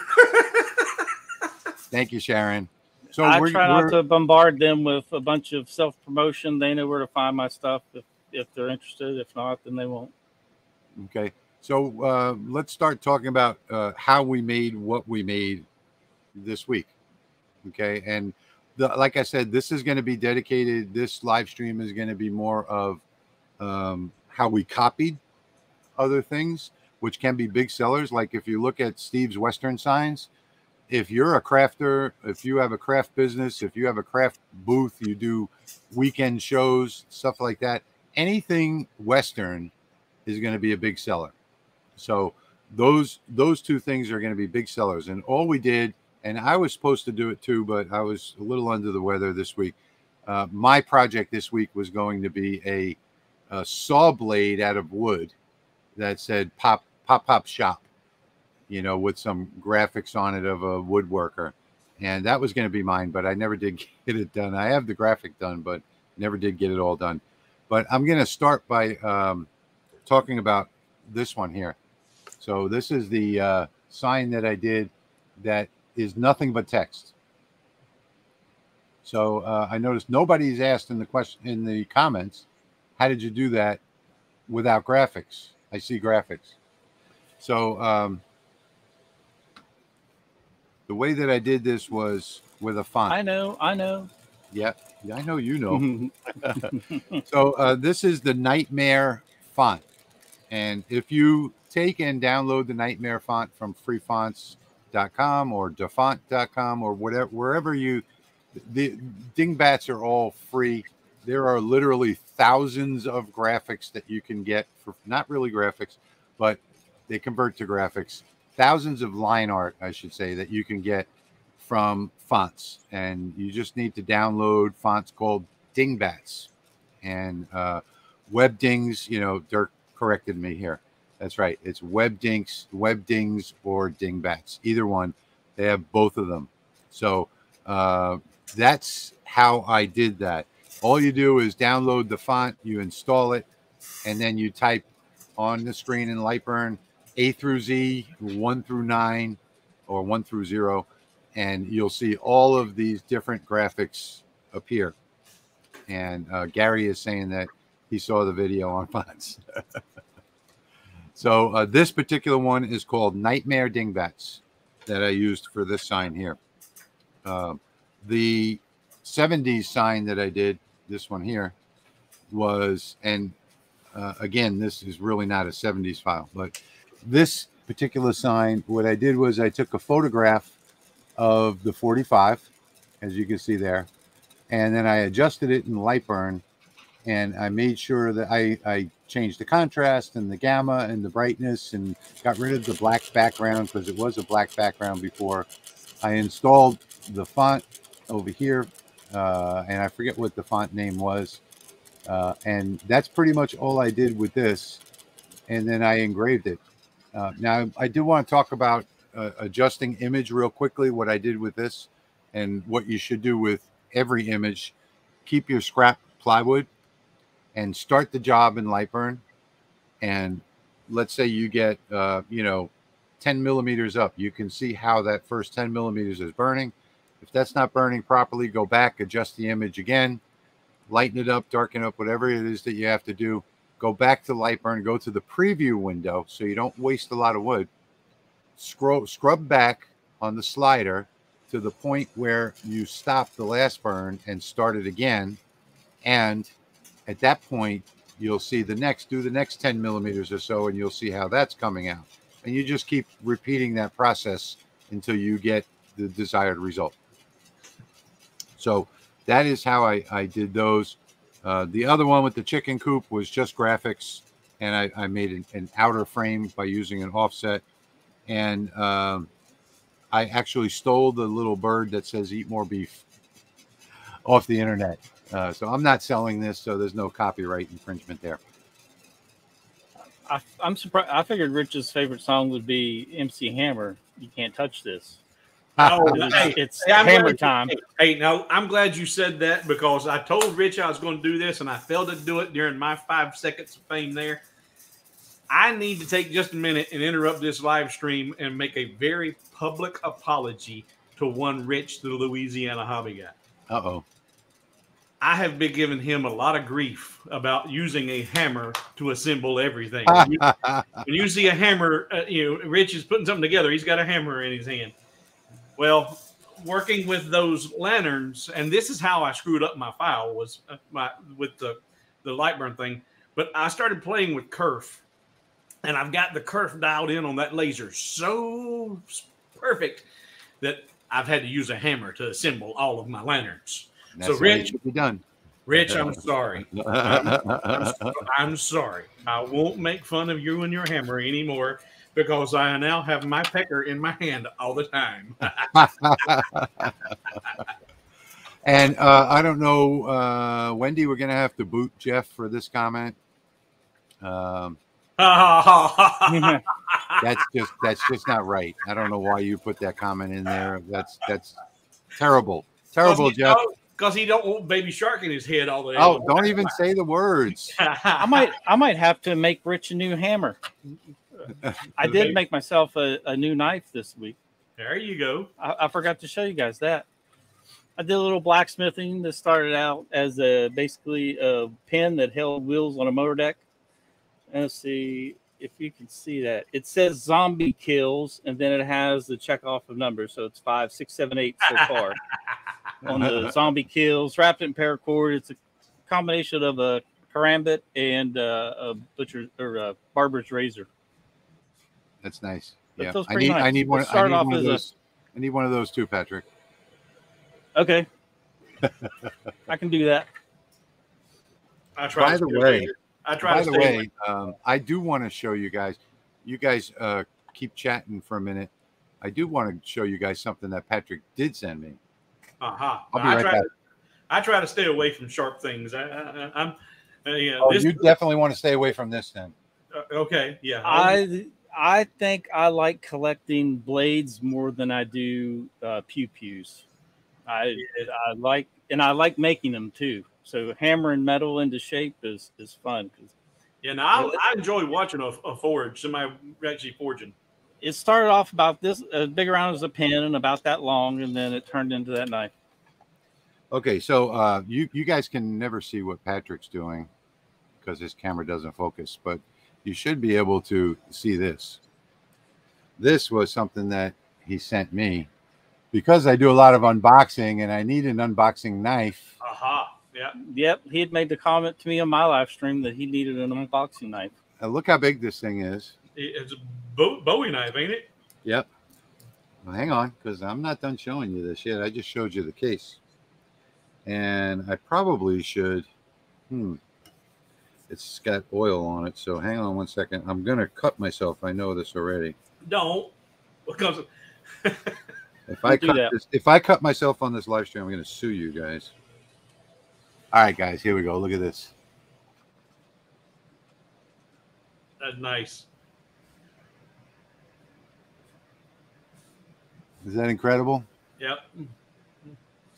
Thank you, Sharon. So I try not to bombard them with a bunch of self-promotion. They know where to find my stuff if they're interested. If not, then they won't. Okay. So let's start talking about how we made what we made this week. Okay. And like I said, this is going to be dedicated. This live stream is going to be more of how we copied other things, which can be big sellers. Like if you look at Steve's Western signs, if you're a crafter, if you have a craft business, if you have a craft booth, you do weekend shows, stuff like that, anything Western is going to be a big seller. So those two things are going to be big sellers. And all we did, and I was supposed to do it too, but I was a little under the weather this week. My project this week was going to be a saw blade out of wood that said pop shop, you know, with some graphics on it of a woodworker. And that was going to be mine, but I never did get it done. I have the graphic done, but never did get it all done. But I'm going to start by talking about this one here. So this is the sign that I did that is nothing but text. So I noticed nobody's asked in the comments, how did you do that without graphics? I see graphics. So the way that I did this was with a font. I know. Yeah, I know you know. So this is the Nightmare font. And if you take and download the Nightmare font from freefonts.com or dafont.com or whatever, wherever the dingbats are all free. There are literally thousands of graphics that you can get for not really graphics, but they convert to graphics. Thousands of line art, I should say, that you can get from fonts. And you just need to download fonts called dingbats. And webdings, you know, Dirk corrected me here. That's right. It's webdings or dingbats. Either one. They have both of them. So that's how I did that. All you do is download the font, you install it, and then you type on the screen in LightBurn A through Z, 1 through 9, or 1 through 0, and you'll see all of these different graphics appear. And Gary is saying that he saw the video on fonts. So this particular one is called Nightmare Dingbats that I used for this sign here. The 70s sign that I did, this one here, was, and again, this is really not a 70s file, but this particular sign, what I did was I took a photograph of the 45, as you can see there, and then I adjusted it in LightBurn, and I made sure that I changed the contrast and the gamma and the brightness and got rid of the black background because it was a black background before. I installed the font over here, and I forget what the font name was. And that's pretty much all I did with this. And then I engraved it. Now, I do want to talk about adjusting image real quickly, what I did with this and what you should do with every image, keep your scrap plywood and start the job in LightBurn. And let's say you get, 10 millimeters up. You can see how that first 10 millimeters is burning. If that's not burning properly, go back, adjust the image again, lighten it up, darken up, whatever it is that you have to do. Go back to LightBurn, go to the preview window so you don't waste a lot of wood. Scrub back on the slider to the point where you stop the last burn and start it again. And at that point, you'll see do the next 10 millimeters or so, and you'll see how that's coming out. And you just keep repeating that process until you get the desired result. So that is how I did those. The other one with the chicken coop was just graphics, and I made an outer frame by using an offset. And I actually stole the little bird that says "Eat More Beef" off the internet. So I'm not selling this, so there's no copyright infringement there. I'm surprised. I figured Rich's favorite song would be MC Hammer. You can't touch this. It's hammer time. Hey, now I'm glad you said that, because I told Rich I was going to do this, and I failed to do it during my 5 seconds of fame there. I need to take just a minute and interrupt this live stream and make a very public apology to one Rich, the Louisiana Hobby Guy. Uh-oh. I have been giving him a lot of grief about using a hammer to assemble everything. When you see a hammer, Rich is putting something together. He's got a hammer in his hand. Well, working with those lanterns, and this is how I screwed up my file, was with the LightBurn thing. But I started playing with kerf, and I've got the kerf dialed in on that laser so perfect that I've had to use a hammer to assemble all of my lanterns. That's so, Rich, should be done. Rich, I'm sorry. I'm sorry. I won't make fun of you and your hammer anymore, because I now have my pecker in my hand all the time. And I don't know, Wendy, we're going to have to boot Jeff for this comment. That's just not right. I don't know why you put that comment in there. That's terrible. Terrible, Jeff. Because he don't want Baby Shark in his head all the day. Oh, don't even say the words. I might have to make Rich a new hammer. I did make myself a new knife this week. There you go. I forgot to show you guys that. I did a little blacksmithing that started out as basically a pin that held wheels on a motor deck. And let's see if you can see that. It says zombie kills, and then it has the check off of numbers. So it's 5, 6, 7, 8 so far. On the zombie kills, wrapped in paracord. It's a combination of a karambit and a butcher or a barber's razor. That's nice. That yeah, feels pretty nice. I need one. I need one of those too, Patrick. Okay, I can do that. By the way, I do want to show you guys. You guys keep chatting for a minute. I do want to show you guys something that Patrick did send me. I'll be right back. I try to stay away from sharp things. You definitely want to stay away from this then. Okay, yeah. I think I like collecting blades more than I do pew-pews. I like making them too. So hammering metal into shape is fun. Yeah, now I enjoy watching a forge. Somebody actually forging. It started off about this big around as a pin and about that long, and then it turned into that knife. Okay, so you guys can never see what Patrick's doing because his camera doesn't focus, but you should be able to see this. This was something that he sent me because I do a lot of unboxing and I need an unboxing knife. Yeah. Yep. He had made the comment to me on my live stream that he needed an unboxing knife. Look how big this thing is. It's a Bowie knife, ain't it? Yep. Well, hang on, because I'm not done showing you this yet. I just showed you the case. And I probably should. It's got oil on it, so hang on one second. I'm going to cut myself. I know this already. Don't. Because if I cut myself on this live stream, I'm going to sue you guys. All right, guys, here we go. Look at this. That's nice. Is that incredible? Yep.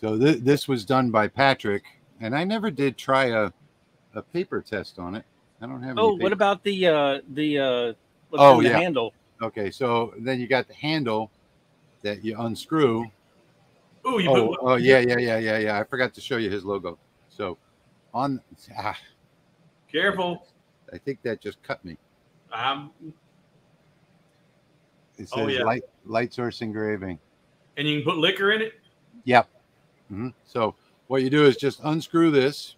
So this was done by Patrick, and I never did try a paper test on it. I don't have any paper. What about the handle? Okay, so then you got the handle that you unscrew. Ooh, yeah. I forgot to show you his logo. So on careful. I think that just cut me. It says light source engraving. And you can put liquor in it? Yep. Mm-hmm. So what you do is just unscrew this.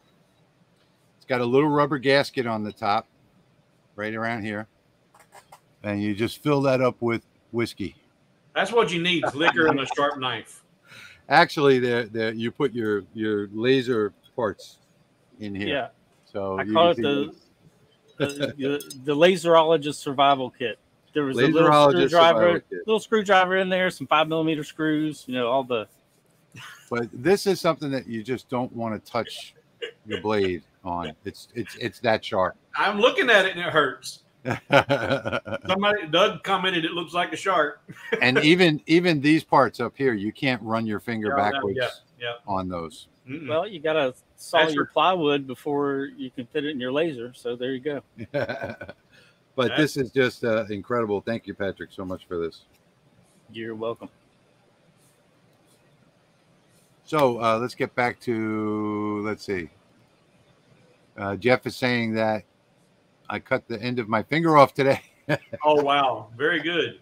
It's got a little rubber gasket on the top, right around here. And you just fill that up with whiskey. That's what you need, is liquor and a sharp knife. Actually, you put your laser parts in here. Yeah. So I call it the laserologist survival kit. There was a little screwdriver in there, some 5mm screws, all the. But this is something that you just don't want to touch your blade on. It's that sharp. I'm looking at it and it hurts. Doug commented it looks like a shark. And even these parts up here, you can't run your finger backwards on those. Well, you got to saw your plywood before you can fit it in your laser. So there you go. But this is just incredible. Thank you, Patrick, so much for this. You're welcome. So let's get back to, let's see. Jeff is saying that I cut the end of my finger off today. Oh, wow. Very good.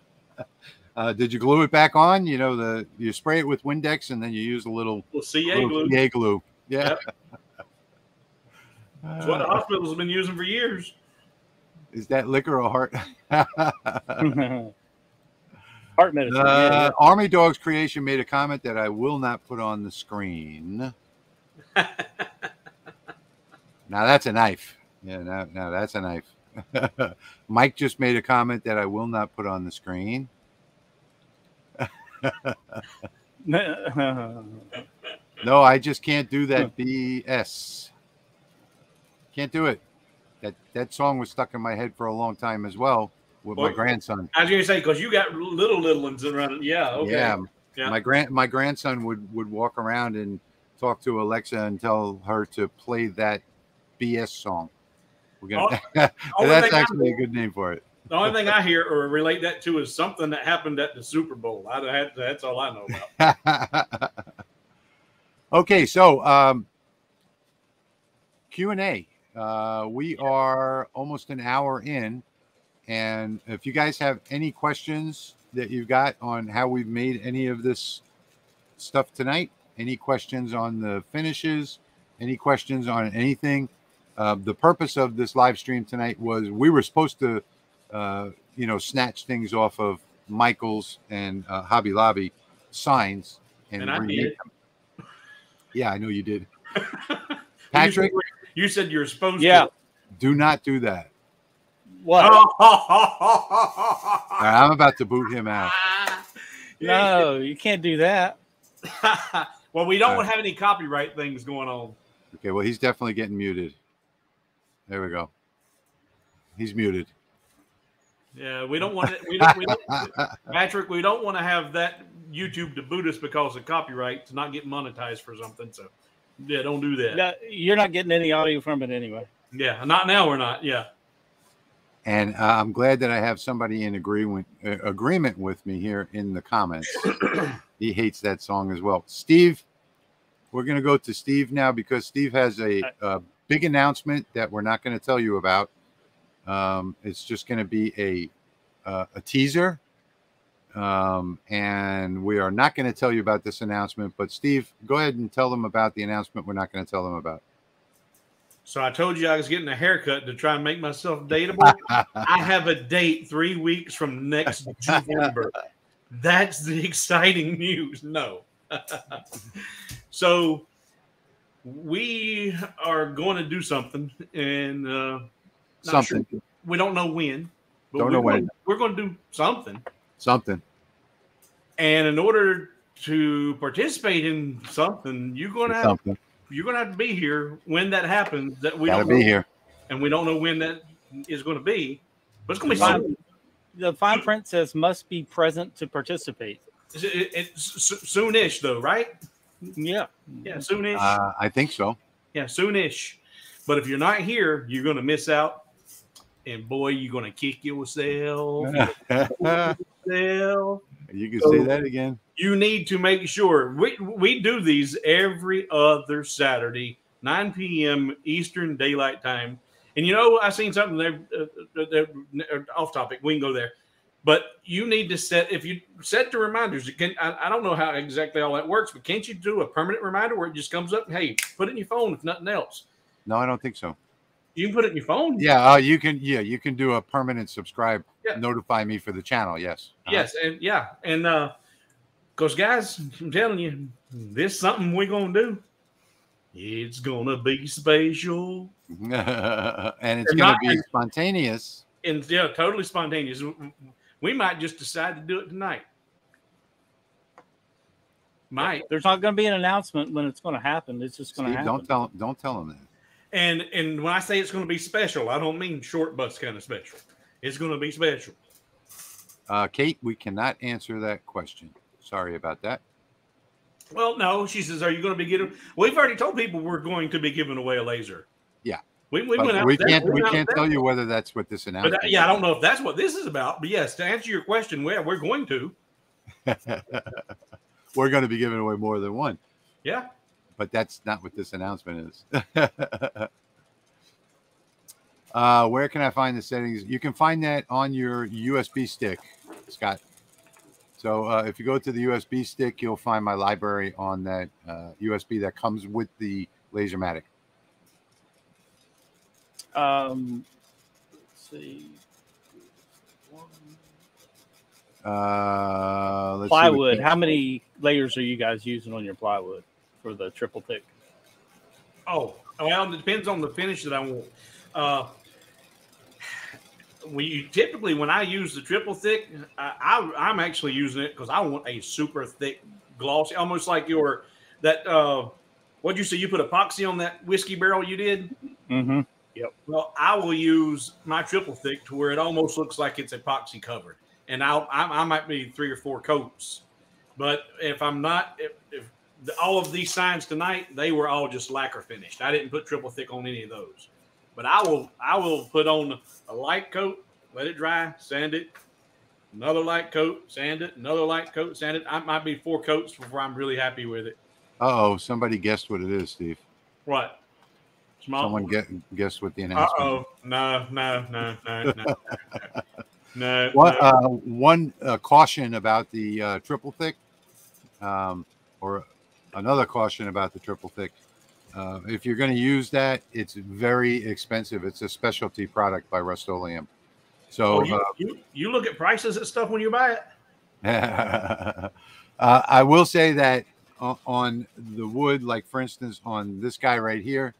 Did you glue it back on? You spray it with Windex and then you use a little CA glue. Yeah. Yep. That's what the hospitals have been using for years. Is that liquor or heart? Heart medicine. Army Dog's Creation made a comment that I will not put on the screen. Now that's a knife. Yeah, now that's a knife. Mike just made a comment that I will not put on the screen. No, I just can't do that BS. Can't do it. That song was stuck in my head for a long time as well with my grandson. I was going to say, because you got little ones around. Yeah, okay. Yeah. My grandson would walk around and talk to Alexa and tell her to play that BS song. That's actually a good name for it. The only thing I hear or relate that to is something that happened at the Super Bowl. That's all I know about. Okay, so Q&A. We are almost an hour in, and if you guys have any questions that you've got on how we've made any of this stuff tonight, any questions on the finishes, any questions on anything, the purpose of this live stream tonight was we were supposed to snatch things off of Michael's and Hobby Lobby signs and remake them. Yeah, I know you did. Patrick, you said you're supposed to. Do not do that. What? I'm about to boot him out. No, you can't do that. Well, we don't have any copyright things going on. Okay, well, he's definitely getting muted. There we go. He's muted. Yeah, we don't want to. Patrick, we don't want to have that YouTube to boot us because of copyright to not get monetized for something. So, yeah, don't do that. No, you're not getting any audio from it anyway. Yeah, not now. We're not. Yeah. And I'm glad that I have somebody in agreement with me here in the comments. He hates that song as well. Steve, we're going to go to Steve now because Steve has a big announcement that we're not going to tell you about. It's just going to be a teaser. And we are not going to tell you about this announcement. But Steve, go ahead and tell them about the announcement we're not going to tell them about. So I told you I was getting a haircut to try and make myself dateable. I have a date 3 weeks from next November. That's the exciting news. No. So we are going to do something, and something. Sure. We don't know when. But don't know when. We're going to do something. Something. And in order to participate in something, you're going to have to be here when that happens. That we don't be here, and we don't know when that is going to be. But it's going to be something. The fine print says must be present to participate. It's soonish though, right? Yeah. Yeah, soonish. I think so. Yeah, soonish. But if you're not here, you're going to miss out. And boy, you're going to kick yourself. You can say that again. You need to make sure we do these every other Saturday, 9 p.m. Eastern Daylight Time. And you know, I seen something there off topic. We can go there. But you need to set, if you set the reminders, I don't know how exactly all that works, but can't you do a permanent reminder where it just comes up? Hey, put it in your phone if nothing else. No, I don't think so. You can put it in your phone. Yeah, you can. Yeah, you can do a permanent subscribe. Yeah. Notify me for the channel. Yes. Yes, and because guys, I'm telling you, this is something we're gonna do. It's gonna be special, and it's gonna be spontaneous. And yeah, totally spontaneous. We might just decide to do it tonight. Might. There's not going to be an announcement when it's going to happen. It's just going to happen. Don't tell them that. And when I say it's going to be special, I don't mean short butts kind of special. It's going to be special. Kate, we cannot answer that question. Sorry about that. Well, no, she says, "Are you going to be giving?" We've already told people we're going to be giving away a laser. Yeah, we went out. We can't tell you whether that's what this announcement. But, I don't know if that's what this is about. But yes, to answer your question, we're going to. We're going to be giving away more than one. Yeah. But that's not what this announcement is. Where can I find the settings? You can find that on your USB stick, Scott. So if you go to the USB stick, you'll find my library on that USB that comes with the Lasermatic. Let's see. Plywood. How many layers are you guys using on your plywood for the triple thick? Oh, well, it depends on the finish that I want. Typically, when I use the triple thick, I'm actually using it because I want a super thick, glossy, almost like what'd you say? You put epoxy on that whiskey barrel you did? Mm-hmm. Yep. Well, I will use my triple thick to where it almost looks like it's epoxy covered. And I might be 3 or 4 coats. But if I'm not, if all of these signs tonight, they were all just lacquer finished. I didn't put triple thick on any of those. But I will put on a light coat, let it dry, sand it, another light coat, sand it, another light coat, sand it. I might be 4 coats before I'm really happy with it. Uh-oh, somebody guessed what it is, Steve. What? Small? Someone guessed what the announcement is. No. One caution about the triple thick, or another caution about the triple thick. If you're going to use that, it's very expensive. It's a specialty product by Rust-Oleum. So you look at prices at stuff when you buy it. I will say that on the wood, like for instance, on this guy right here,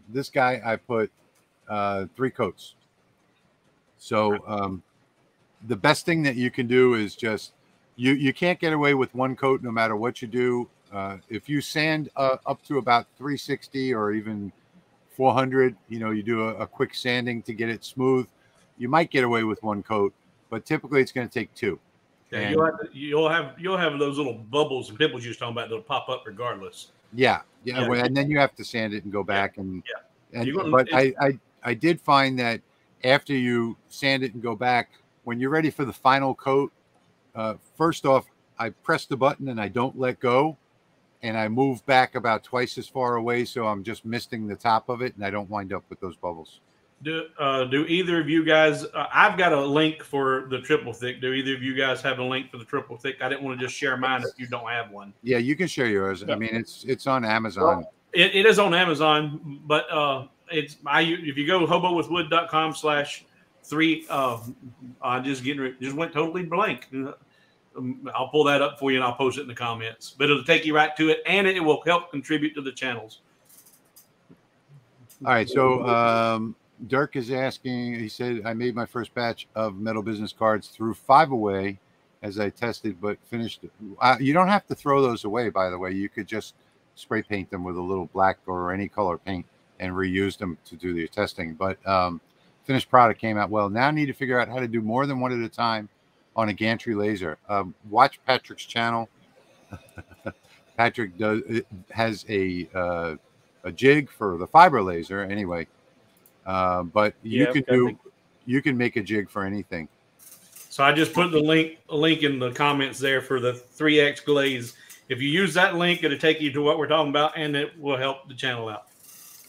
this guy I put 3 coats. So the best thing that you can do is just you can't get away with 1 coat no matter what you do. If you sand up to about 360 or even 400, you do a quick sanding to get it smooth, you might get away with 1 coat, but typically it's going to take 2. Yeah, you'll have those little bubbles and pimples you were talking about that'll pop up regardless. Yeah. And then you have to sand it and go back but I did find that after you sand it and go back, when you're ready for the final coat, first off, I press the button and I don't let go. And I move back about twice as far away, so I'm just misting the top of it, and I don't wind up with those bubbles. Do either of you guys? I've got a link for the triple thick. Do either of you guys have a link for the triple thick? I didn't want to just share mine if you don't have one. Yeah, you can share yours. I mean, it's on Amazon. Well, it is on Amazon, but if you go hobowithwood.com/3, I just went totally blank. I'll pull that up for you and I'll post it in the comments. But it'll take you right to it, and it will help contribute to the channels. All right. So Dirk is asking. He said, "I made my first batch of metal business cards, threw 5 away as I tested, but finished." You don't have to throw those away, by the way. You could just spray paint them with a little black or any color paint and reuse them to do your testing. But finished product came out well. Now I need to figure out how to do more than 1 at a time. on a gantry laser. Watch Patrick's channel. Patrick has a jig for the fiber laser anyway, but you can make a jig for anything. So I just put the link in the comments there for the 3X glaze. If you use that link, it'll take you to what we're talking about, and it will help the channel out.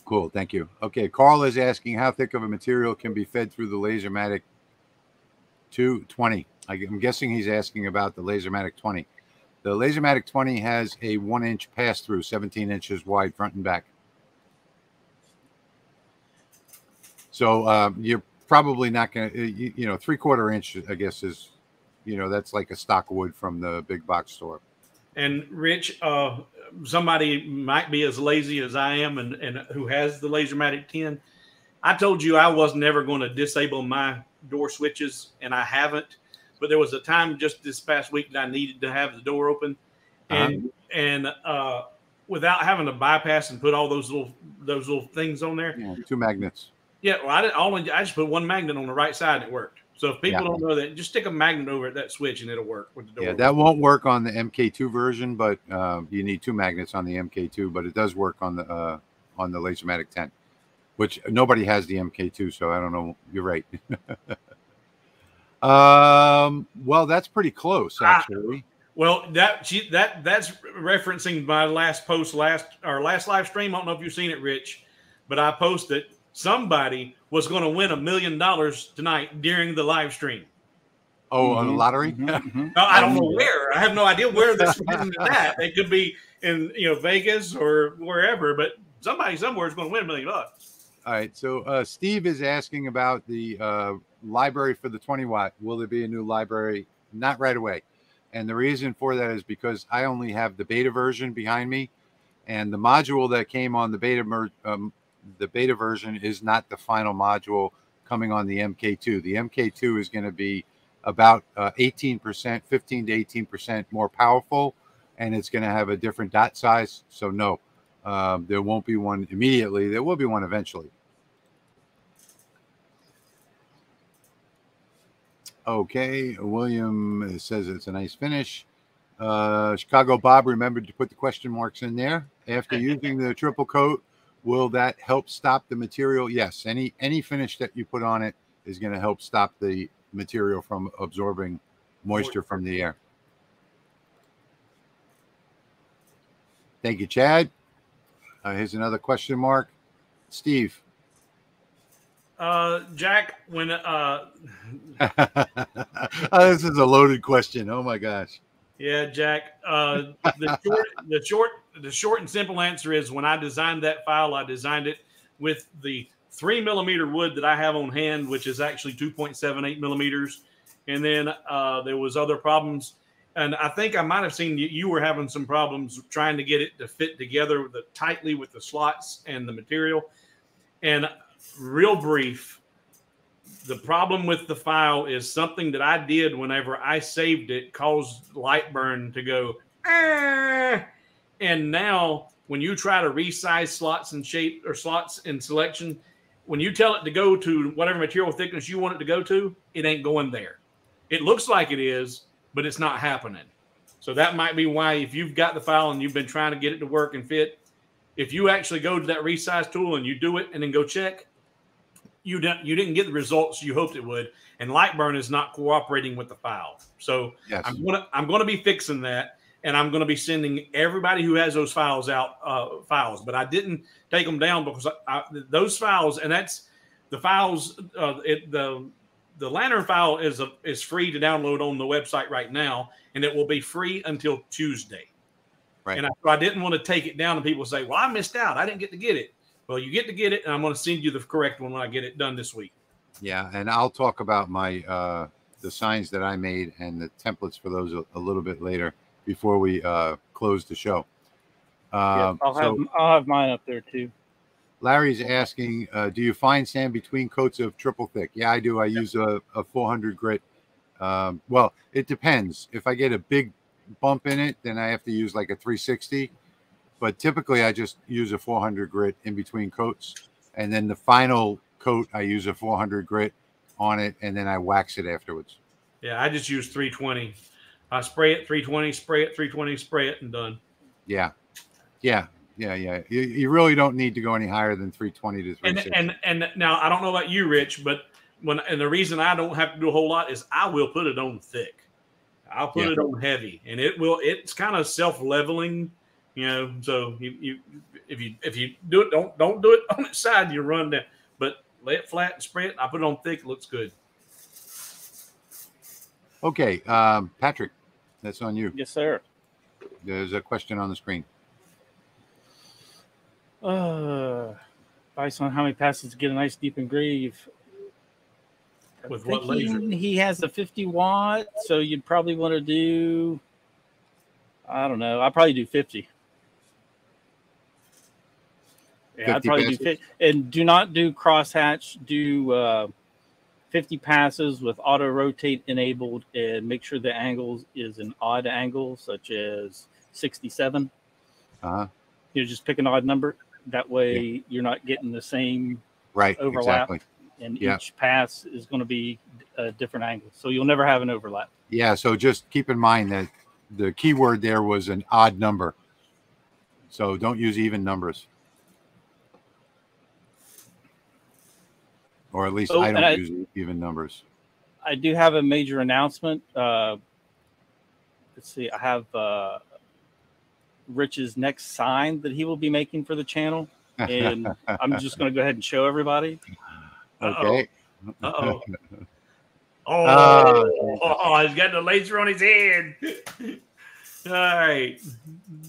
Cool, thank you. Okay, Carl is asking how thick of a material can be fed through the LaserMatic 220. I'm guessing he's asking about the LaserMatic 20. The LaserMatic 20 has a 1-inch pass-through, 17 inches wide front and back. So you're probably not going to, 3/4 inch, I guess, is, that's like a stock wood from the big box store. And Rich, somebody might be as lazy as I am and who has the LaserMatic 10. I told you I was never going to disable my door switches, and I haven't. But there was a time just this past week that I needed to have the door open, and without having to bypass and put all those little things on there. Yeah, 2 magnets. Yeah, well, I just put 1 magnet on the right side and it worked. So if people don't know that, just stick a magnet over at that switch and it'll work with the door. Yeah, that won't work on the MK2 version, but you need 2 magnets on the MK2. But it does work on the LaserMatic 10, which nobody has the MK2, so I don't know. You're right. Well, that's pretty close, actually. Well, that's referencing my last post, last live stream. I don't know if you've seen it, Rich, but I posted somebody was going to win $1 million tonight during the live stream. Oh, on the lottery? No, I don't know where. I have no idea where this is at. It could be in Vegas or wherever, but somebody somewhere is going to win $1 million. All right. So Steve is asking about the library for the 20 watt. Will there be a new library? Not right away. And the reason for that is because I only have the beta version behind me, and the module that came on the beta version is not the final module coming on the MK2. The MK2 is going to be about 18%, 15 to 18% more powerful, and it's going to have a different dot size. So no, there won't be one immediately. There will be one eventually. Okay, William says it's a nice finish. Chicago Bob remembered to put the question marks in there. After using the triple coat, will that help stop the material? Yes, any finish that you put on it is going to help stop the material from absorbing moisture from the air. Thank you, Chad. Here's another question mark. Steve. Jack, when this is a loaded question. Oh my gosh. Yeah, Jack. The short and simple answer is when I designed that file, I designed it with the 3mm wood that I have on hand, which is actually 2.78 millimeters. And then there was other problems. And I think I might have seen you were having some problems trying to get it to fit together tightly with the slots and the material. And real brief, the problem with the file is something that I did whenever I saved it caused LightBurn to go, ah! And now when you try to resize slots and shape or slots in selection, when you tell it to go to whatever material thickness you want it to go to, it ain't going there. It looks like it is, but it's not happening. So that might be why, if you've got the file and you've been trying to get it to work and fit, if you actually go to that resize tool and you do it and then go check, you didn't get the results you hoped it would, and LightBurn is not cooperating with the file. So yes. I'm gonna be fixing that, and I'm gonna be sending everybody who has those files out files. But I didn't take them down because those files, and that's the files. The Lantern file is free to download on the website right now, and it will be free until Tuesday. Right. And I didn't want to take it down, and people say, "Well, I missed out. I didn't get to get it." Well, you get to get it, and I'm going to send you the correct one when I get it done this week. Yeah, and I'll talk about my the signs that I made and the templates for those a little bit later before we close the show. I'll have mine up there too. Larry's asking, do you fine sand between coats of triple thick? Yeah, I do. I use a 400 grit. Well, it depends. If I get a big bump in it, then I have to use like a 360. But typically, I just use a 400 grit in between coats. And then the final coat, I use a 400 grit on it, and then I wax it afterwards. Yeah, I just use 320. I spray it 320, spray it 320, spray it, and done. Yeah. You really don't need to go any higher than 320 to 360. And now I don't know about you, Rich, but the reason I don't have to do a whole lot is I will put it on thick. I'll put it on heavy, and it's kind of self-leveling, you know. So if you do it, don't do it on its side, you run down. But lay it flat and spray it. I put it on thick, it looks good. Okay, Patrick, that's on you. Yes, sir. There's a question on the screen. Advice on how many passes to get a nice deep engrave. With what laser? He has a 50 watt, so you'd probably want to do, I don't know, I'd probably do 50. Yeah, I'd probably do 50. And do not do crosshatch. Do 50 passes with auto rotate enabled, and make sure the angle is an odd angle, such as 67. You just pick an odd number. That way you're not getting the same overlap. Exactly. And each pass is going to be a different angle. So you'll never have an overlap. Yeah, so just keep in mind that the keyword there was an odd number. So don't use even numbers. Or at least I don't use even numbers. I do have a major announcement. Let's see. I have Rich's next sign that he will be making for the channel. And I'm just going to go ahead and show everybody. Okay. Uh-oh. Oh, he's got the laser on his head. All right.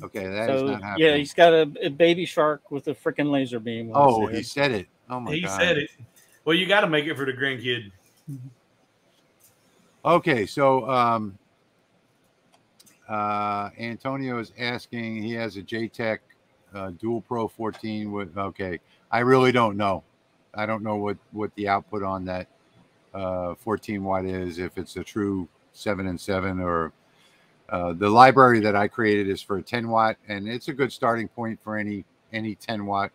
Okay, that is not happening. Yeah, he's got a baby shark with a freaking laser beam. Oh, he said it. Oh, my God. He said it. Well, you got to make it for the grandkid. Okay, so Antonio is asking, he has a JTech Dual Pro 14 with, okay, I really don't know. I don't know what the output on that 14 watt is, if it's a true 7 and 7 or the library that I created is for a 10 watt, and it's a good starting point for any 10 watt.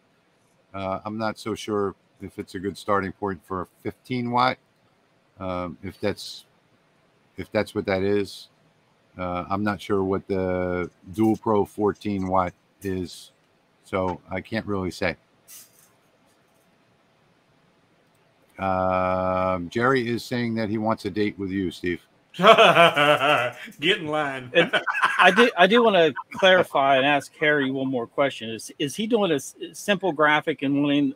I'm not so sure if it's a good starting point for a 15 watt. If that's what that is. I'm not sure what the Dual Pro 14 watt is, so I can't really say. Jerry is saying that he wants a date with you, Steve. Get in line. I do want to clarify and ask Harry one more question. Is he doing a simple graphic and wanting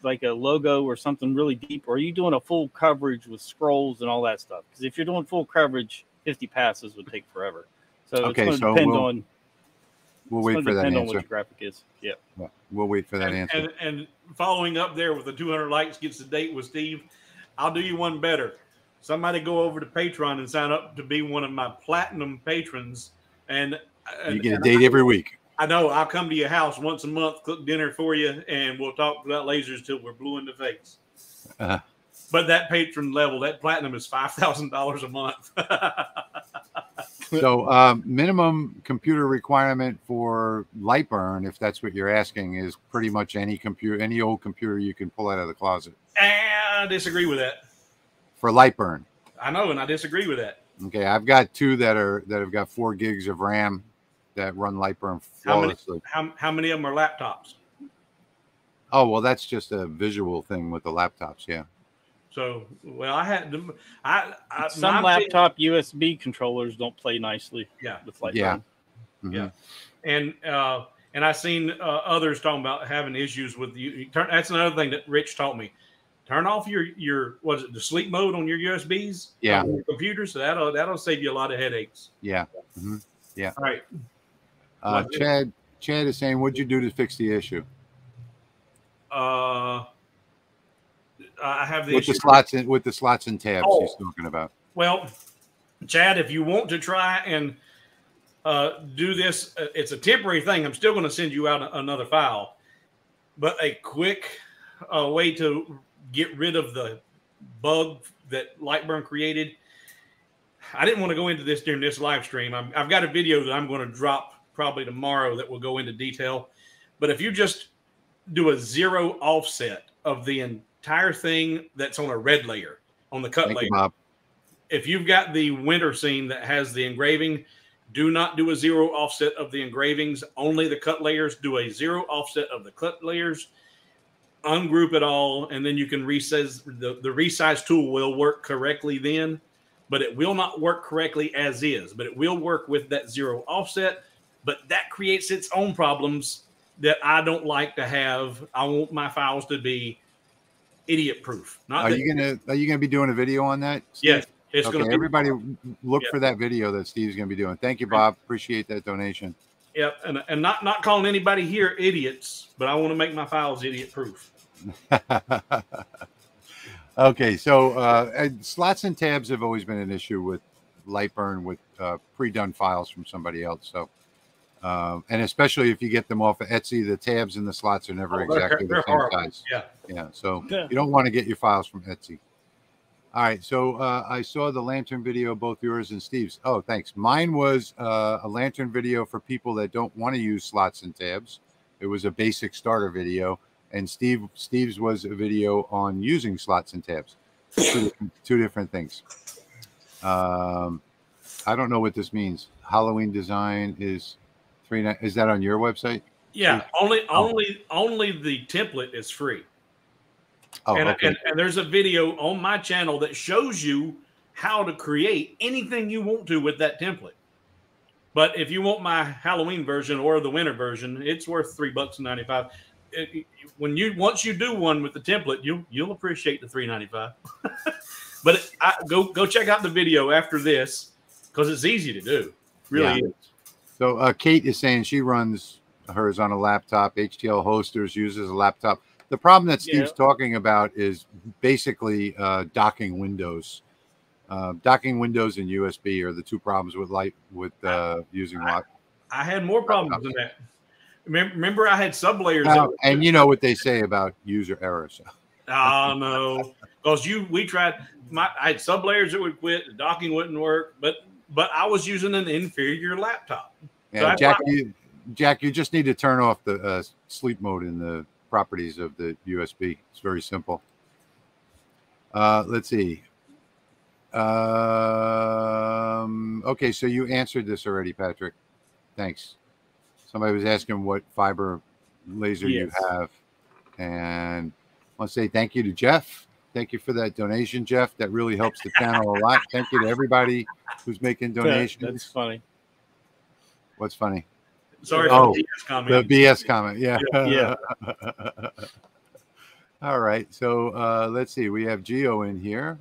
like a logo or something really deep, or are you doing a full coverage with scrolls and all that stuff? Because if you're doing full coverage, 50 passes would take forever. So okay, it's going to depend on. We'll wait for that answer. On what your graphic is. Yeah. We'll wait for that answer. And following up there with the 200 likes gets the date with Steve. I'll do you one better. Somebody go over to Patreon and sign up to be one of my platinum patrons, and you get a date every week. I know. I'll come to your house once a month, cook dinner for you, and we'll talk about lasers till we're blue in the face. But that patron level, that platinum, is $5,000 a month. So minimum computer requirement for LightBurn, if that's what you're asking, is pretty much any computer, any old computer you can pull out of the closet. I disagree with that. For LightBurn. I know, and I disagree with that. Okay, I've got two that have got 4 gigs of RAM that run LightBurn flawlessly. How many of them are laptops? Oh, well, that's just a visual thing with the laptops, yeah. So, well, I had them. Some laptop USB controllers don't play nicely. Yeah, with LightBurn. Yeah, yeah, and I've seen others talking about having issues with you. That's another thing that Rich taught me. Turn off your what is it, the sleep mode on your USBs? Yeah, on your computer. So that'll save you a lot of headaches. Yeah, yeah. All right. Chad is saying, what'd you do to fix the issue? I have the with the slots and tabs he's talking about. Well, Chad, if you want to try and do this, it's a temporary thing. I'm still going to send you out another file, but a quick way to get rid of the bug that LightBurn created. I didn't want to go into this during this live stream. I've got a video that I'm going to drop probably tomorrow that will go into detail. But if you just do a 0 offset of the entire thing that's on a red layer, on the cut layer, if you've got the winter scene that has the engraving, do not do a 0 offset of the engravings. Only the cut layers. Do a 0 offset of the cut layers. Ungroup it all, and then you can resize. The resize tool will work correctly then, but it will not work correctly as is. But it will work with that 0 offset. But that creates its own problems that I don't like to have. I want my files to be idiot proof. Are you gonna be doing a video on that, Steve? Yes, it's okay, gonna be. Everybody look for that video that Steve's gonna be doing. Thank you, Bob. Appreciate that donation. Yep, and not calling anybody here idiots, but I want to make my files idiot proof. Okay, so slots and tabs have always been an issue with LightBurn with pre-done files from somebody else. So, and especially if you get them off of Etsy, the tabs and the slots are never exactly the same size. Yeah. So you don't want to get your files from Etsy. All right. So I saw the lantern video, both yours and Steve's. Oh, thanks. Mine was a lantern video for people that don't want to use slots and tabs. It was a basic starter video. And Steve's was a video on using slots and tabs. Two different things. I don't know what this means. Halloween design is $3.99. Is that on your website? Yeah, only the template is free. Oh, and, okay. and there's a video on my channel that shows you how to create anything you want to with that template. But if you want my Halloween version or the winter version, it's worth $3.95. Once you do one with the template, you'll appreciate the $3.95. But go check out the video after this because it's easy to do. Really is. So Kate is saying she runs hers on a laptop. HTL Hosters uses a laptop. The problem that Steve's talking about is basically docking windows. Docking windows and USB are the two problems with using laptops. I had more problems than that. Remember, I had sublayers. And you know what they say about user errors. Oh no, because I had sublayers that would quit. The docking wouldn't work, but I was using an inferior laptop. Yeah, so Jack, you just need to turn off the sleep mode in the properties of the USB. It's very simple. Let's see. Okay, so you answered this already, Patrick. Thanks. Somebody was asking what fiber laser you have. And I want to say thank you to Jeff. Thank you for that donation, Jeff. That really helps the channel a lot. Thank you to everybody who's making donations. That's funny. What's funny? Sorry for the BS comment. The BS comment. Yeah. Yeah. All right. So let's see. We have Geo in here.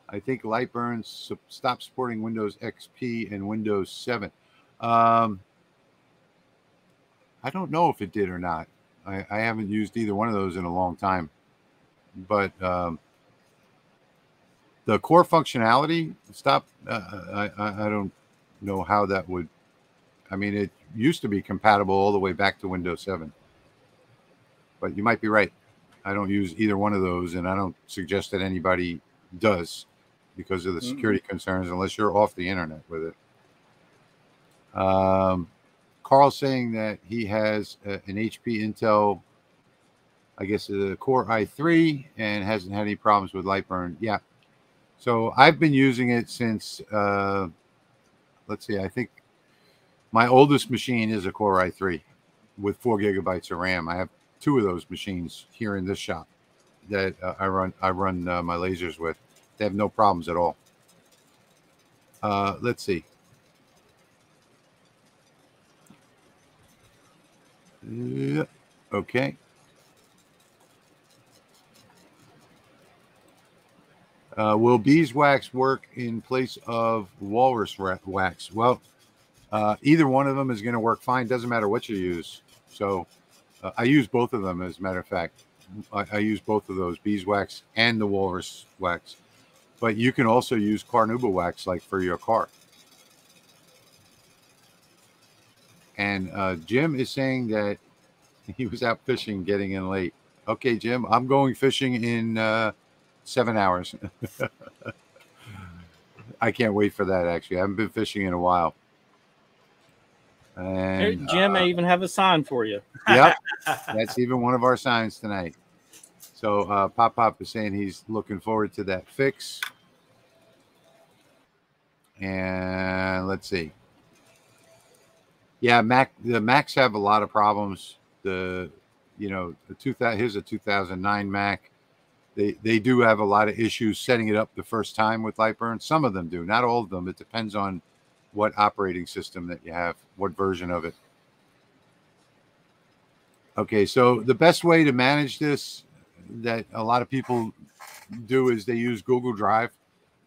I think LightBurn stopped supporting Windows XP and Windows 7. I don't know if it did or not. I haven't used either one of those in a long time. But the core functionality stopped. I don't know how that would. I mean, it used to be compatible all the way back to Windows 7. But you might be right. I don't use either one of those, and I don't suggest that anybody does because of the security concerns unless you're off the internet with it. Carl's saying that he has an HP Intel, I guess, a Core i3 and hasn't had any problems with LightBurn. Yeah. So I've been using it since, let's see, I think my oldest machine is a Core i3 with 4 gigabytes of RAM. I have 2 of those machines here in this shop that I run my lasers with. They have no problems at all. Let's see. Yeah. Okay. Will beeswax work in place of walrus wax? Well, either one of them is going to work fine. Doesn't matter what you use. So I use both of them, as a matter of fact. I use both of those, beeswax and the walrus wax. But you can also use carnauba wax, like for your car. And Jim is saying that he was out fishing, getting in late. Okay, Jim, I'm going fishing in 7 hours. I can't wait for that, actually. I haven't been fishing in a while. And hey, Jim, I even have a sign for you. Yep, that's even one of our signs tonight. So Pop is saying he's looking forward to that fix. And let's see. Yeah, the Macs have a lot of problems. Here's a 2009 Mac. They do have a lot of issues setting it up the first time with LightBurn. Some of them do, not all of them. It depends on what operating system that you have, what version of it. Okay, so the best way to manage this that a lot of people do is they use Google Drive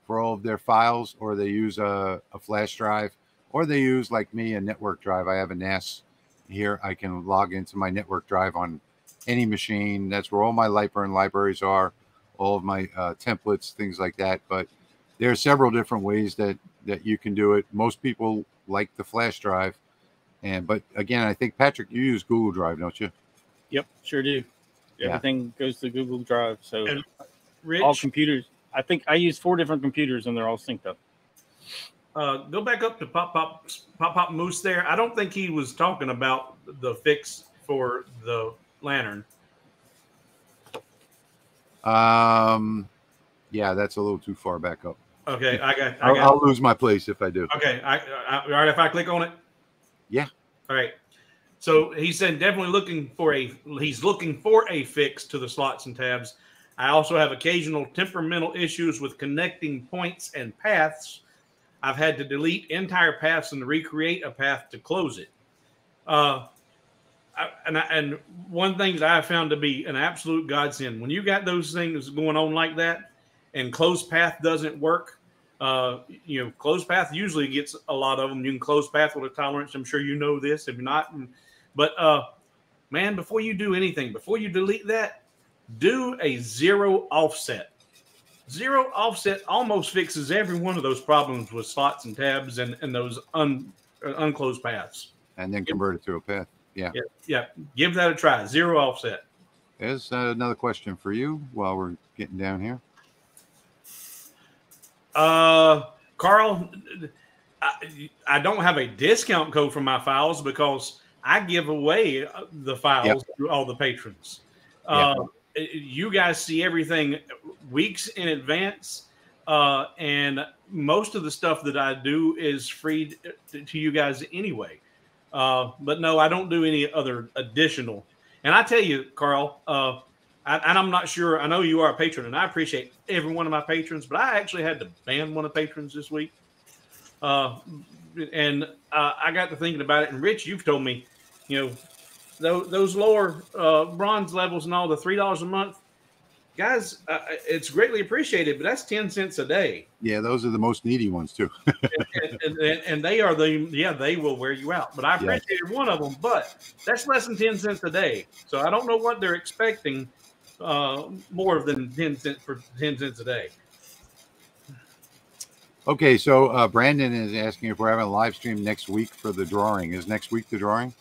for all of their files, or they use a flash drive, or they use, like me, a network drive. I have a NAS here. I can log into my network drive on any machine. That's where all my LightBurn libraries are, all of my templates, things like that. But there are several different ways that you can do it. Most people like the flash drive. But again, I think, Patrick, you use Google Drive, don't you? Yep, sure do. Everything goes to Google Drive. So Rich, all computers, I think I use 4 different computers and they're all synced up. Go back up to Pop Moose there. I don't think he was talking about the fix for the lantern. Yeah, that's a little too far back up. Okay, I'll lose my place if I do. Okay, all right. If I click on it, yeah. All right. So he said definitely looking for a fix to the slots and tabs. I also have occasional temperamental issues with connecting points and paths. I've had to delete entire paths and recreate a path to close it. And one thing that I found to be an absolute godsend, when you got those things going on like that and closed path doesn't work, closed path usually gets a lot of them. You can close path with a tolerance. I'm sure you know this. If not, but man, before you do anything, before you delete that, do a 0 offset. 0 offset almost fixes every one of those problems with slots and tabs and those unclosed paths. And then convert it to a path. Yeah. Give that a try. 0 offset. There's another question for you while we're getting down here. Carl, I don't have a discount code for my files because I give away the files to all the patrons. You guys see everything weeks in advance, and most of the stuff that I do is free to you guys anyway. But no, I don't do any other additional. And I tell you, Carl, and I'm not sure. I know you are a patron, and I appreciate every one of my patrons, but I actually had to ban one of the patrons this week. And I got to thinking about it. And Rich, you've told me, those lower bronze levels and all the $3 a month, guys, it's greatly appreciated, but that's 10 cents a day. Yeah, those are the most needy ones too. and they are they will wear you out. But I appreciated one of them, but that's less than 10 cents a day. So I don't know what they're expecting more than 10 cents for 10 cents a day. Okay, so Brandon is asking if we're having a live stream next week for the drawing. Is next week the drawing?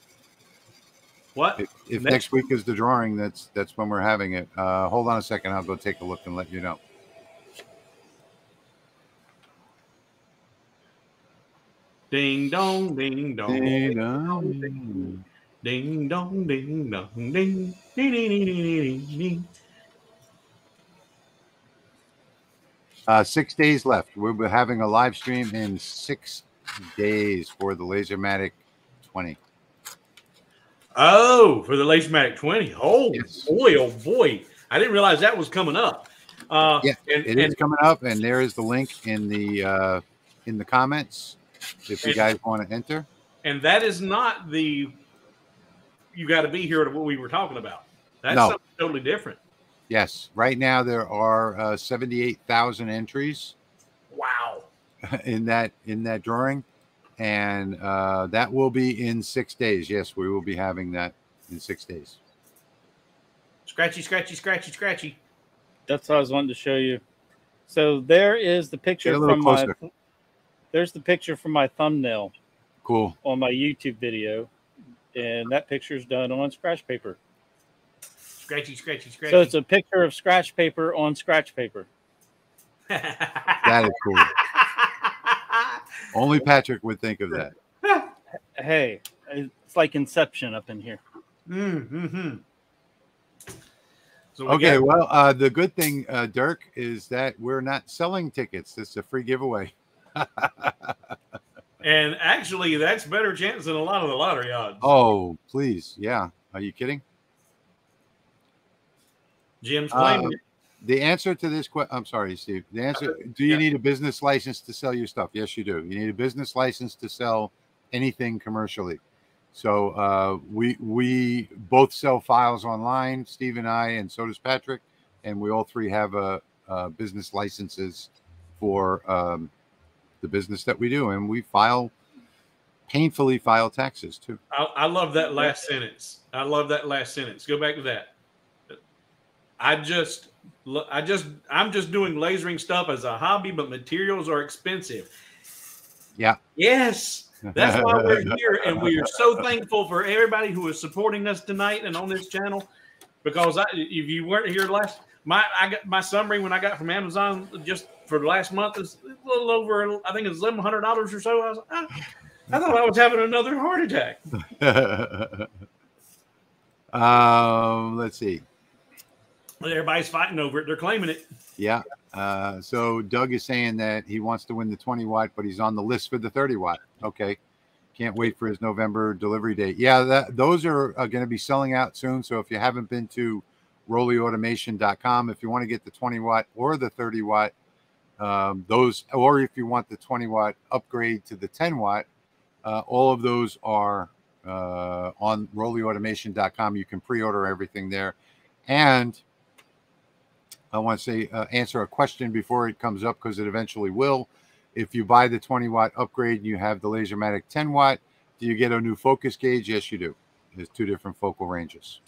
What? If next week is the drawing, that's when we're having it. Hold on a second. I'll go take a look and let you know. Ding dong, ding dong, ding dong, ding dong, ding dong, ding, ding, ding, ding, ding. 6 days left. We'll be having a live stream in 6 days for the LaserMatic 20. Oh, for the LaserMatic 20. Oh, yes. Oh boy. I didn't realize that was coming up. It is coming up, and there is the link in the comments if you guys want to enter. And that is not you got to be here to what we were talking about. That's something totally different. Yes. Right now there are 78,000 entries. Wow. in that drawing. And that will be in 6 days. Yes, we will be having that in 6 days. Scratchy, scratchy, scratchy, scratchy. That's what I was wanting to show you. So there is the picture from there's the picture from my thumbnail. Cool. On my YouTube video. And that picture is done on scratch paper. Scratchy, scratchy, scratchy. So it's a picture of scratch paper on scratch paper. That is cool. Only Patrick would think of that. Hey, it's like Inception up in here. Mm-hmm. So the good thing, Dirk, is that we're not selling tickets. This is a free giveaway. And actually, that's better chance than a lot of the lottery odds. Oh, please. Yeah. Are you kidding? Jim's claiming it. The answer to this question, I'm sorry, Steve. The answer, do you need a business license to sell your stuff? Yes, you do. You need a business license to sell anything commercially. So we both sell files online, Steve and I, and so does Patrick. And we all three have business licenses for the business that we do. And we painfully file taxes too. I love that last sentence. I love that last sentence. Go back to that. I'm just doing lasering stuff as a hobby, but materials are expensive. Yeah. Yes. That's why we're here. And we are so thankful for everybody who is supporting us tonight and on this channel. Because if you weren't here I got my summary when I got from Amazon just for the last month is a little over, I think it's $1,100 or so. I was like, I thought I was having another heart attack. Let's see. Everybody's fighting over it. They're claiming it. Yeah. So Doug is saying that he wants to win the 20 watt, but he's on the list for the 30 watt. Okay. Can't wait for his November delivery date. Yeah, those are going to be selling out soon. So if you haven't been to rollyautomation.com, if you want to get the 20 watt or the 30 watt, or if you want the 20 watt upgrade to the 10 watt, all of those are on rollyautomation.com. You can pre-order everything there. And I want to say, answer a question before it comes up, because it eventually will. If you buy the 20 watt upgrade and you have the LaserMatic 10 watt, do you get a new focus gauge? Yes, you do. There's two different focal ranges.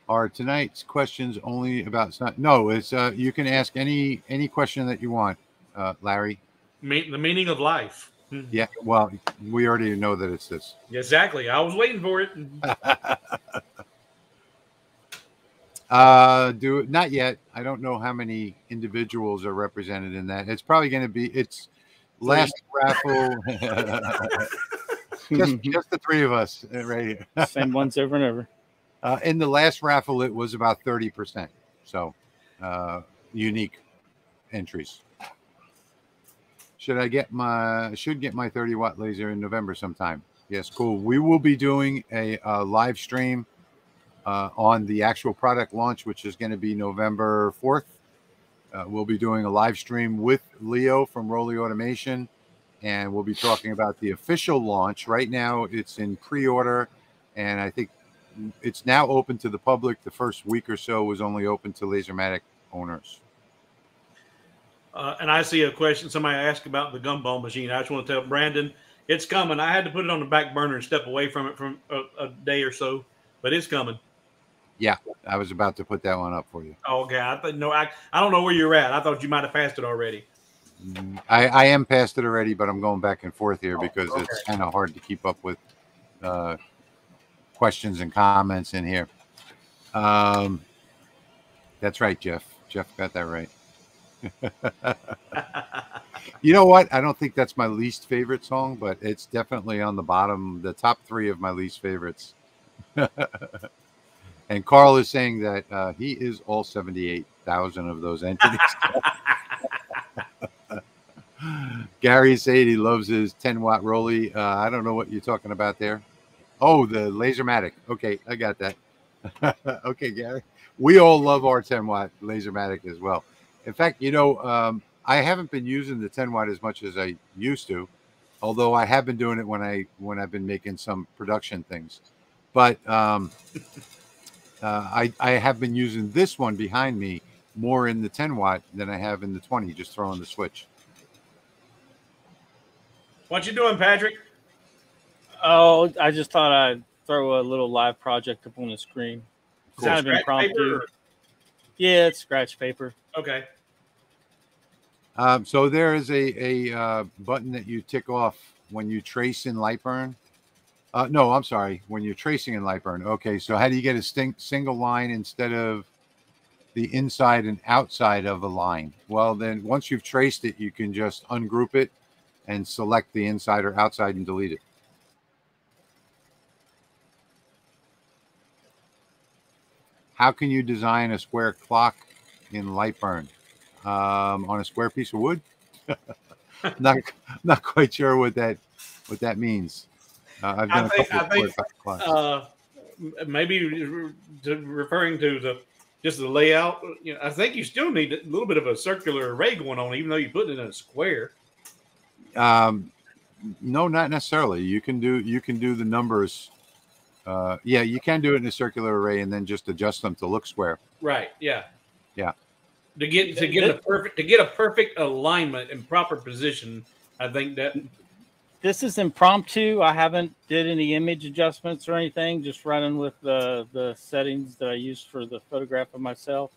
Are tonight's questions only about no, it's you can ask any question that you want, Larry. The meaning of life. Yeah, well, we already know that it's this. Exactly. I was waiting for it. Not yet. I don't know how many individuals are represented in that. It's probably going to be last raffle. just the three of us right here. Same ones over and over. In the last raffle, it was about 30%. So unique entries. Should get my 30 watt laser in November sometime. Yes, cool. We will be doing a live stream on the actual product launch, which is going to be November 4th. We'll be doing a live stream with Leo from Rolly Automation, and we'll be talking about the official launch. Right now, it's in pre-order, and I think it's now open to the public. The first week or so was only open to LaserMatic owners. And I see a question somebody asked about the gumball machine. I just want to tell Brandon it's coming. I had to put it on the back burner and step away from it from a day or so, but it's coming. Yeah, I was about to put that one up for you. Okay, I don't know where you're at. I thought you might have passed it already. I am past it already, but I'm going back and forth here because it's kind of hard to keep up with questions and comments in here. That's right, Jeff. Jeff got that right. You know what? I don't think that's my least favorite song, but it's definitely on the top 3 of my least favorites. And Carl is saying that he is all 78,000 of those entities. Gary is saying he loves his 10 watt Rolly. I don't know what you're talking about there. Oh, the LaserMatic. Okay, I got that. Okay, Gary. We all love our 10 watt LaserMatic as well. In fact, I haven't been using the 10 watt as much as I used to, although I have been doing it when I've been making some production things. But I have been using this one behind me more in the 10 watt than I have in the 20, just throwing the switch. What you doing, Patrick? Oh, I just thought I'd throw a little live project up on the screen. It's kind of impromptu. Yeah, it's scratch paper. Okay. So there is a button that you tick off when you trace in LightBurn. No, I'm sorry. When you're tracing in LightBurn. Okay, so how do you get a single line instead of the inside and outside of a line? Well, then once you've traced it, you can just ungroup it and select the inside or outside and delete it. How can you design a square clock in LightBurn? on a square piece of wood. not quite sure what that means. I've done a couple of classes. Maybe referring to the layout. You know, I think you still need a little bit of a circular array going on, even though you put it in a square. No, not necessarily. You can do the numbers. Yeah, you can do it in a circular array and then just adjust them to look square. Right. Yeah. Yeah. To get a perfect alignment and proper position, I think that this is impromptu. I haven't did any image adjustments or anything. Just running with the settings that I used for the photograph of myself.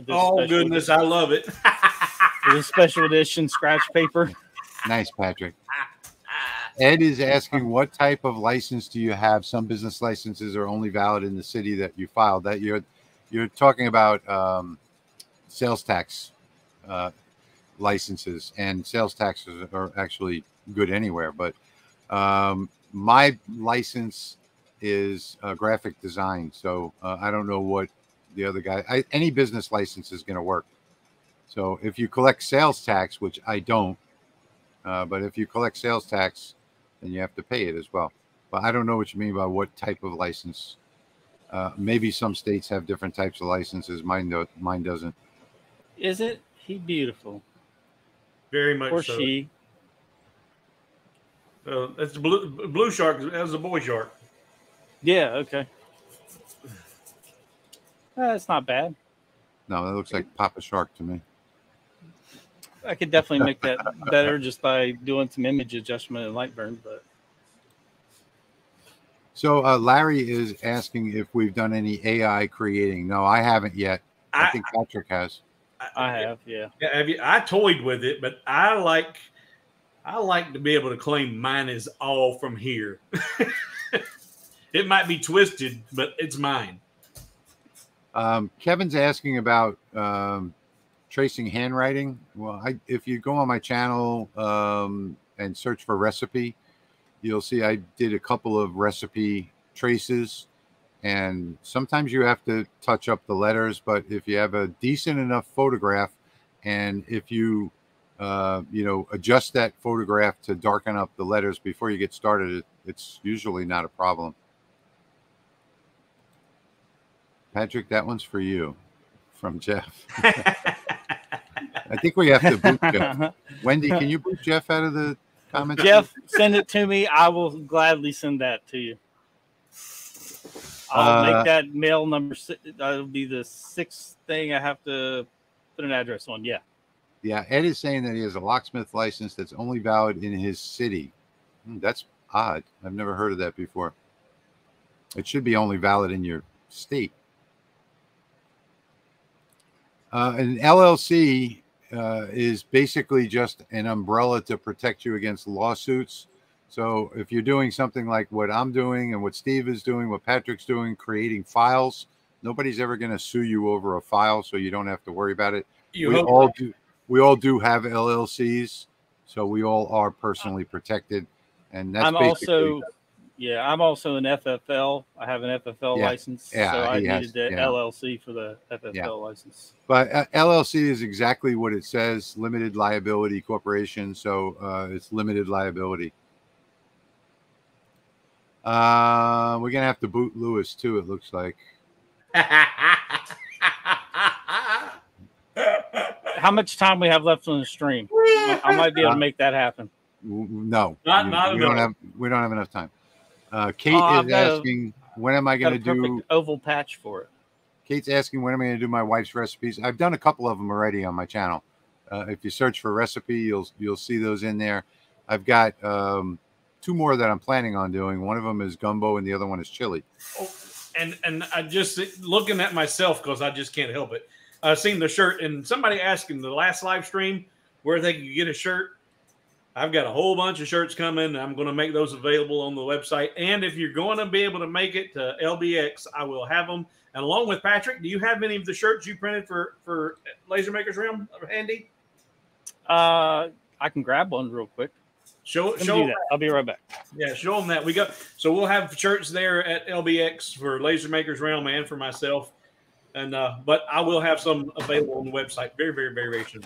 Oh goodness, I love it. For the special edition scratch paper. Nice, Patrick. Ed is asking, what type of license do you have? Some business licenses are only valid in the city that you filed. That you're talking about sales tax licenses, and sales taxes are actually good anywhere. But my license is graphic design, so I don't know what the other guy. Any business license is going to work. So if you collect sales tax, which I don't, but if you collect sales tax, then you have to pay it as well. But I don't know what you mean by what type of license. Maybe some states have different types of licenses. Mine doesn't. Isn't he beautiful? Very much or so. she. That's the blue shark. That's the boy shark. Yeah. Okay. That's not bad. No, that looks like Papa Shark to me. I could definitely make that better just by doing some image adjustment in LightBurn. But so Larry is asking if we've done any AI creating. No, I haven't yet. I think Patrick has. I have, yeah. I toyed with it, but I like to be able to claim mine is all from here. It might be twisted, but it's mine. Kevin's asking about tracing handwriting. Well, if you go on my channel and search for recipe, you'll see I did a couple of recipe traces, and sometimes you have to touch up the letters, but if you have a decent enough photograph, and if you adjust that photograph to darken up the letters before you get started, it's usually not a problem. Patrick, that one's for you, from Jeff. I think we have to boot Jeff. Wendy, can you boot Jeff out of the comments? Jeff, send it to me. I will gladly send that to you. I'll make that mail number. That'll be the 6th thing I have to put an address on. Yeah. Yeah. Ed is saying that he has a locksmith license that's only valid in his city. That's odd. I've never heard of that before. It should be only valid in your state. An LLC is basically just an umbrella to protect you against lawsuits. So if you're doing something like what I'm doing and what Steve is doing, what Patrick's doing, creating files, nobody's ever going to sue you over a file, so you don't have to worry about it. We all do have LLCs, so we all are personally protected. And that's I'm also an FFL. I have an FFL license, so I needed the LLC for the FFL license. But LLC is exactly what it says, limited liability corporation, so it's limited liability. We're going to have to boot Lewis, too, it looks like. How much time we have left on the stream? I might be able to make that happen. No. We don't have enough time. Kate is asking, when am I going to do oval patch for it? Kate's asking, when am I going to do my wife's recipes? I've done a couple of them already on my channel. If you search for recipe, you'll see those in there. I've got 2 more that I'm planning on doing. One of them is gumbo and the other one is chili. Oh, and I just looking at myself because I just can't help it. I've seen the shirt, and somebody asked in the last live stream where they could get a shirt. I've got a whole bunch of shirts coming. I'm going to make those available on the website. And if you're going to be able to make it to LBX, I will have them. And along with Patrick, do you have any of the shirts you printed for Laser Makers Realm handy? I can grab one real quick. Show them that. I'll be right back. Yeah, show them that. We'll have shirts there at LBX for Laser Makers Realm and for myself. And but I will have some available on the website very, very, very, very soon.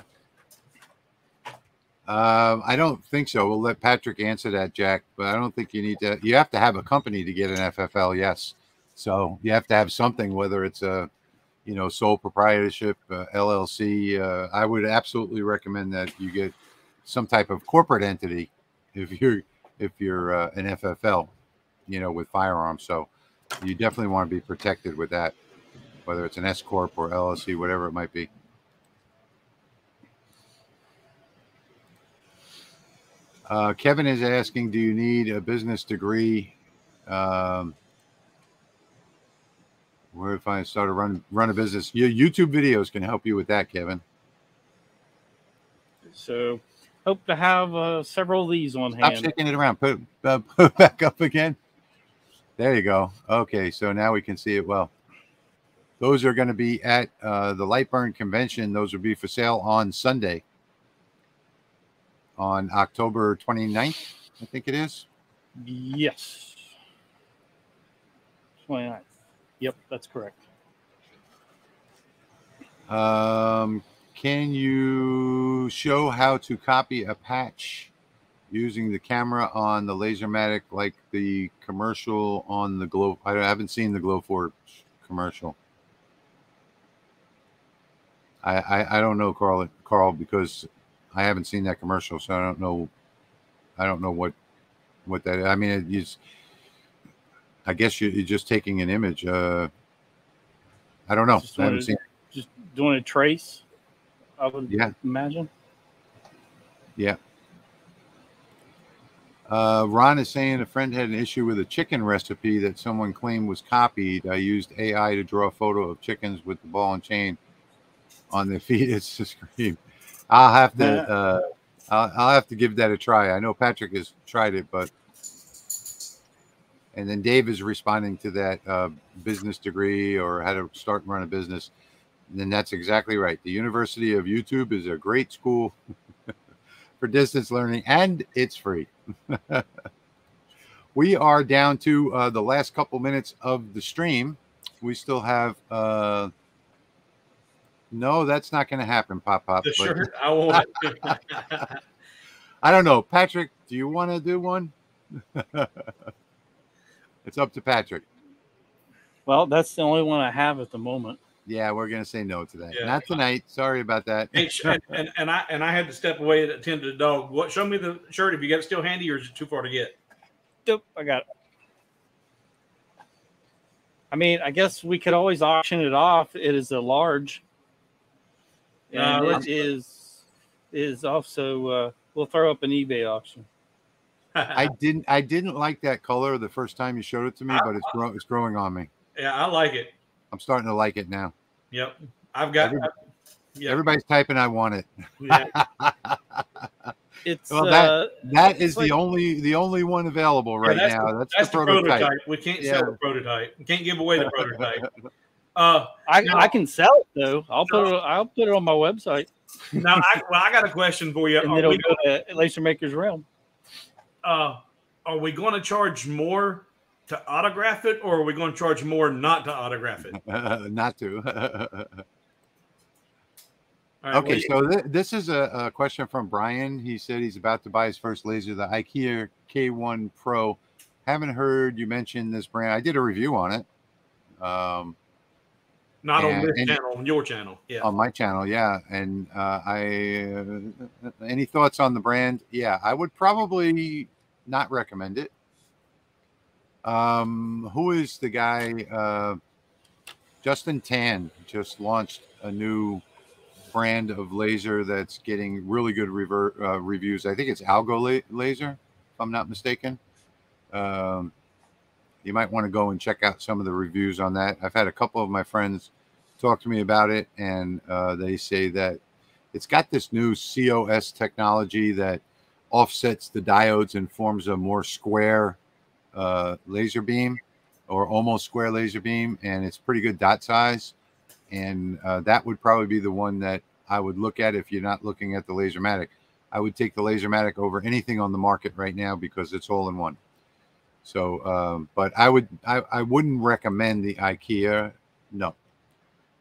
I don't think so. We'll let Patrick answer that, Jack. But I don't think you need to. You have to have a company to get an FFL. Yes, so you have to have something, whether it's a sole proprietorship, LLC. I would absolutely recommend that you get some type of corporate entity if you're an FFL, with firearms. So you definitely want to be protected with that, whether it's an S corp or LLC, whatever it might be. Kevin is asking, do you need a business degree? Where if I start to run a business? Your YouTube videos can help you with that, Kevin. So hope to have several of these on hand. Stop shaking it around. Put it back up again. There you go. Okay, so now we can see it well. Those are going to be at the LightBurn convention. Those will be for sale on Sunday, on October 29th, I think it is. Yes. 29th. Yep, that's correct. Can you show how to copy a patch using the camera on the Lasermatic, like the commercial on the Glow? I haven't seen the Glow 4 commercial. I don't know, Carl, because I haven't seen that commercial, so I don't know what that is. I mean, I guess you're just taking an image. I don't know. I haven't seen it. Just doing a trace, I would imagine. Yeah. Ron is saying a friend had an issue with a chicken recipe that someone claimed was copied. I used AI to draw a photo of chickens with the ball and chain on their feet. It's a scream. I'll have to give that a try. I know Patrick has tried it, but. And then Dave is responding to that business degree or how to start and run a business. And then that's exactly right. The University of YouTube is a great school for distance learning, and it's free. We are down to the last couple minutes of the stream. We still have no, that's not going to happen, Pop. Sure, I won't. I don't know. Patrick, do you want to do one? It's up to Patrick. Well, that's the only one I have at the moment. Yeah, we're gonna say no to that. Yeah. Not tonight. Sorry about that. and I had to step away to attend to the dog. What? Show me the shirt. Have you got it still handy, or is it too far to get? Nope, I got it. I mean, I guess we could always auction it off. It is a large, and it is also. We'll throw up an eBay auction. I didn't like that color the first time you showed it to me, but it's growing on me. Yeah, I like it. I'm starting to like it now. Yep, I've got. Everybody's typing. I want it. Yeah. It's that is the only one available right now. That's the prototype. We can't sell the prototype. We can't give away the prototype. I can sell it though. I'll put it on my website. Now, I got a question for you. And it'll go to LasermakersRealm. Are we going to charge more to autograph it, or are we going to charge more not to autograph it? Not to. Right, okay, so this is a question from Brian. He said he's about to buy his first laser, the IKEA K1 Pro. Haven't heard you mention this brand. I did a review on it. Not on this channel, on your channel. Yeah. On my channel, yeah. And any thoughts on the brand? Yeah, I would probably not recommend it. Who is the guy? Justin Tan just launched a new brand of laser that's getting really good reviews. I think it's Algo Laser, if I'm not mistaken. You might want to go and check out some of the reviews on that. I've had a couple of my friends talk to me about it, and they say that it's got this new COS technology that offsets the diodes and forms a more square laser beam, or almost square laser beam, and it's pretty good dot size. And that would probably be the one that I would look at if you're not looking at the Lasermatic. I would take the Lasermatic over anything on the market right now because it's all in one. So, but I wouldn't recommend the IKEA. No.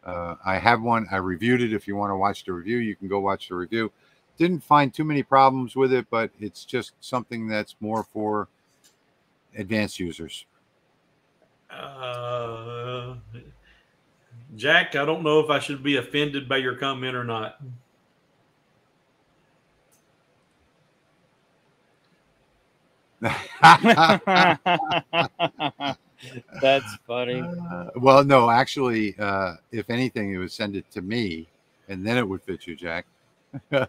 I have one. I reviewed it. If you want to watch the review, you can go watch the review. Didn't find too many problems with it, but it's just something that's more for advanced users. Jack, I don't know if I should be offended by your comment or not. That's funny. Well, no, actually, if anything, it would send it to me, and then it would fit you, Jack. All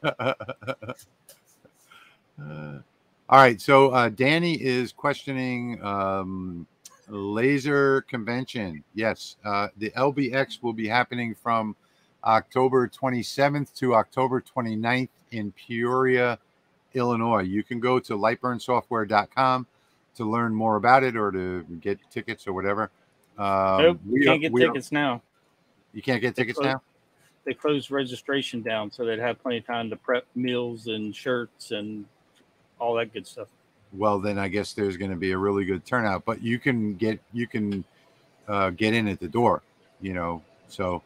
right, so Danny is questioning laser convention. Yes, the LBX will be happening from October 27th to October 29th in Peoria, Illinois. You can go to lightburnsoftware.com to learn more about it or to get tickets or whatever. Nope, you can't get tickets now. You can't get tickets now? They closed registration down so they'd have plenty of time to prep meals and shirts and all that good stuff. Well, then I guess there's going to be a really good turnout, but you can get in at the door, you know. So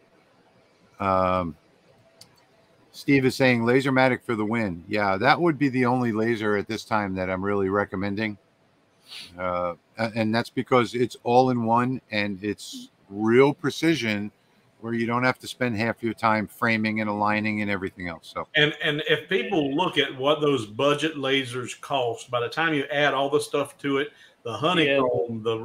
Steve is saying Lasermatic for the win. Yeah, that would be the only laser at this time that I'm really recommending. And that's because it's all in one and it's real precision where you don't have to spend half your time framing and aligning and everything else. So and if people look at what those budget lasers cost, by the time you add all the stuff to it, the honeycomb, the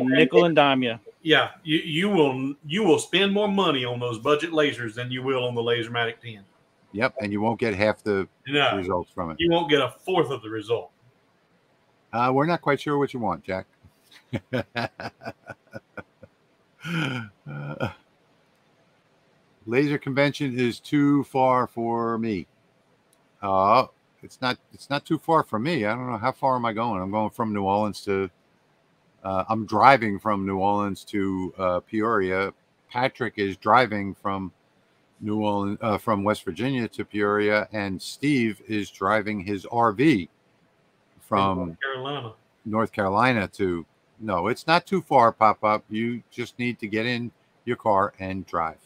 nickel and dime, you will spend more money on those budget lasers than you will on the Lasermatic 10. Yep, and you won't get half the results from it. You won't get a fourth of the result. We're not quite sure what you want, Jack. Laser convention is too far for me. It's not too far for me. I don't know how far am I going. I'm going from New Orleans to. I'm driving from New Orleans to Peoria. Patrick is driving from New Orleans, from West Virginia to Peoria, and Steve is driving his RV from North Carolina to. No, it's not too far, Pop-Up. You just need to get in your car and drive.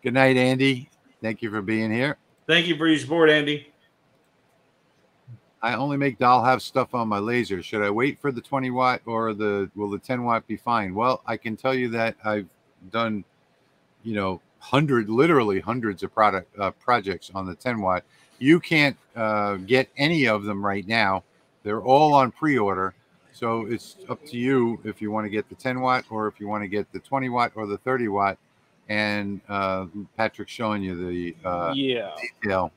Good night, Andy. Thank you for being here. Thank you for your support, Andy. I only make dollhouse stuff on my laser. Should I wait for the 20 watt or will the 10 watt be fine? Well, I can tell you that I've done, literally hundreds of projects on the 10 watt. You can't get any of them right now. They're all on pre-order. So it's up to you if you want to get the 10 watt or if you want to get the 20 watt or the 30 watt. And Patrick's showing you the detail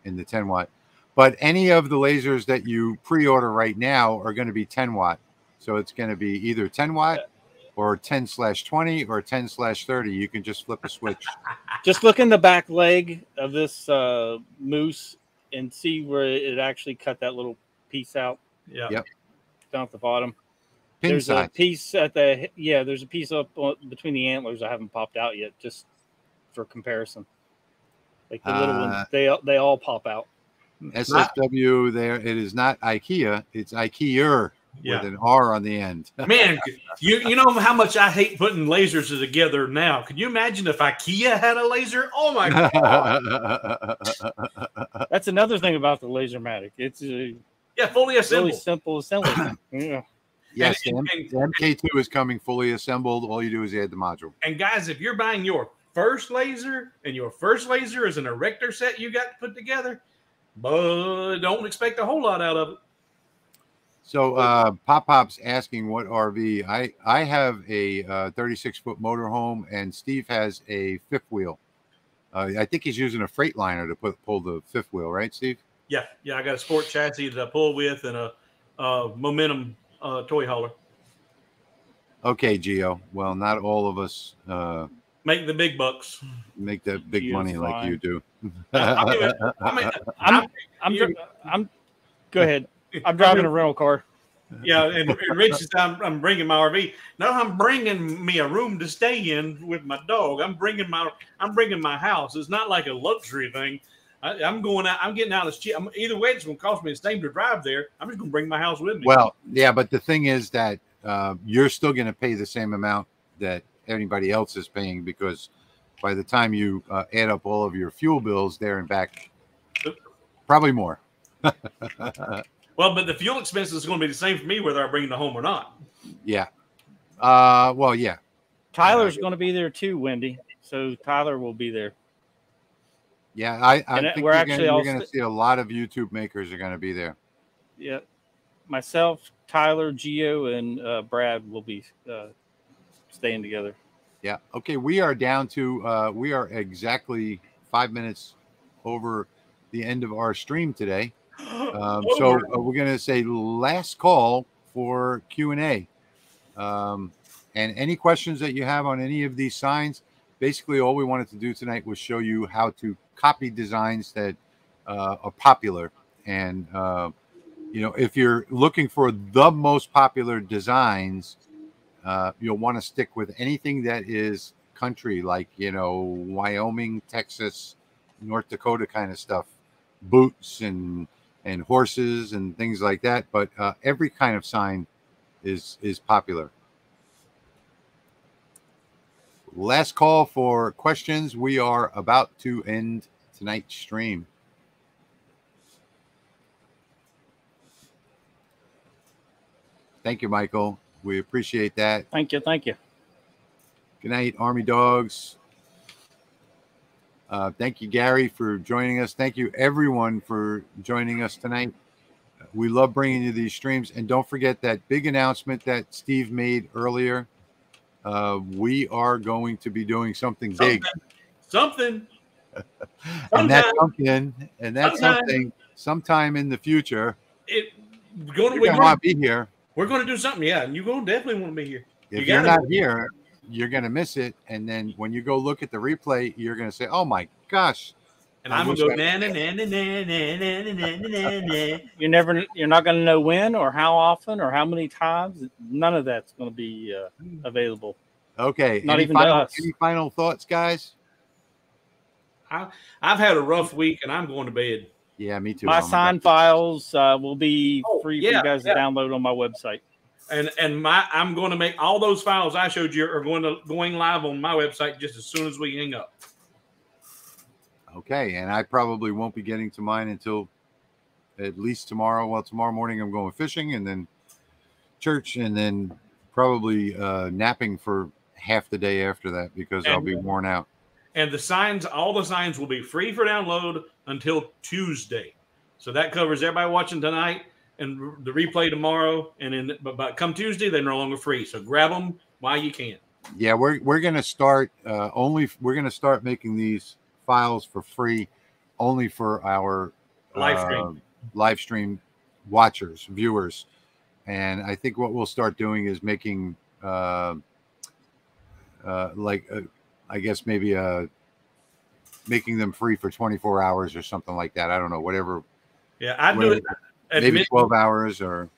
in the 10 watt. But any of the lasers that you pre-order right now are going to be 10 watt. So it's going to be either 10 watt or 10/20 or 10/30. You can just flip a switch. Just look in the back leg of this moose and see where it actually cut that little piece out. Yeah. Yep. Down at the bottom. Pin there's size. A piece at the there's a piece up between the antlers I haven't popped out yet, just for comparison. Like the little ones, they all pop out. SFW there. It is not IKEA. It's IKEA with an R on the end. Man, you know how much I hate putting lasers together now. Can you imagine if IKEA had a laser? Oh my god! That's another thing about the Lasermatic. It's fully assembled. Really simple assembly. Yeah. Yes, the MK2 is coming fully assembled. All you do is add the module. And guys, if you're buying your first laser and your first laser is an erector set you got to put together, but don't expect a whole lot out of it. So Pop's asking what RV. I have a 36-foot motorhome, and Steve has a fifth wheel. I think he's using a Freightliner to pull the fifth wheel, right, Steve? Yeah. I got a sport chassis that I pull with and a Momentum toy hauler. Okay, Gio. Well, not all of us make the big bucks. Make that big money like you do. I'm go ahead. I'm driving a rental car. Yeah, and Rich says I'm bringing my RV. No, I'm bringing me a room to stay in with my dog. I'm bringing my house. It's not like a luxury thing. I'm going out. I'm getting out of this cheap. Either way, it's going to cost me the same to drive there. I'm just going to bring my house with me. Well, yeah, but the thing is that you're still going to pay the same amount that anybody else is paying, because by the time you add up all of your fuel bills there and back, probably more. Well, but the fuel expense is going to be the same for me whether I bring it home or not. Yeah. Well, yeah. Tyler's going to be there too, Wendy. So Tyler will be there. Yeah, I think we're you're going to see a lot of YouTube makers are going to be there. Yeah. Myself, Tyler, Gio, and Brad will be staying together. Yeah. Okay. We are down to, we are exactly 5 minutes over the end of our stream today. So we're going to say last call for Q&A. And any questions that you have on any of these signs, basically all we wanted to do tonight was show you how to copy designs that are popular. And, you know, if you're looking for the most popular designs, you'll want to stick with anything that is country, like, you know, Wyoming, Texas, North Dakota kind of stuff, boots and horses and things like that. But every kind of sign is popular. Last call for questions. We are about to end tonight's stream. Thank you, Michael. We appreciate that. Thank you. Thank you. Good night, Army Dogs. Thank you, Gary, for joining us. Thank you, everyone, for joining us tonight. We love bringing you these streams. And don't forget that big announcement that Steve made earlier. We are going to be doing something big. Something. And that's something. And that's something sometime in the future. We're going to be here. We're going to do something, yeah. And you're going to definitely want to be here. If you're not here, you're going to miss it. And then when you go look at the replay, you're going to say, oh, my gosh. And I'm going to go, na. You're not going to know when or how often or how many times. None of that's going to be available. Okay. Not even to us. Any final thoughts, guys? I've had a rough week, and I'm going to bed. Yeah, me too. My sign files will be free for you guys to download on my website. And I'm going to make all those files I showed you are going live on my website just as soon as we hang up. Okay, and I probably won't be getting to mine until at least tomorrow. Well, tomorrow morning I'm going fishing and then church and then probably napping for half the day after that because I'll be worn out. And all the signs will be free for download until Tuesday. So that covers everybody watching tonight and the replay tomorrow. And then, but come Tuesday, they're no longer free. So grab them while you can. Yeah, we're going to start we're going to start making these files for free only for our live stream watchers, viewers. And I think what we'll start doing is making I guess maybe making them free for 24 hours or something like that. I don't know, whatever. Yeah, I do it at maybe 12 hours or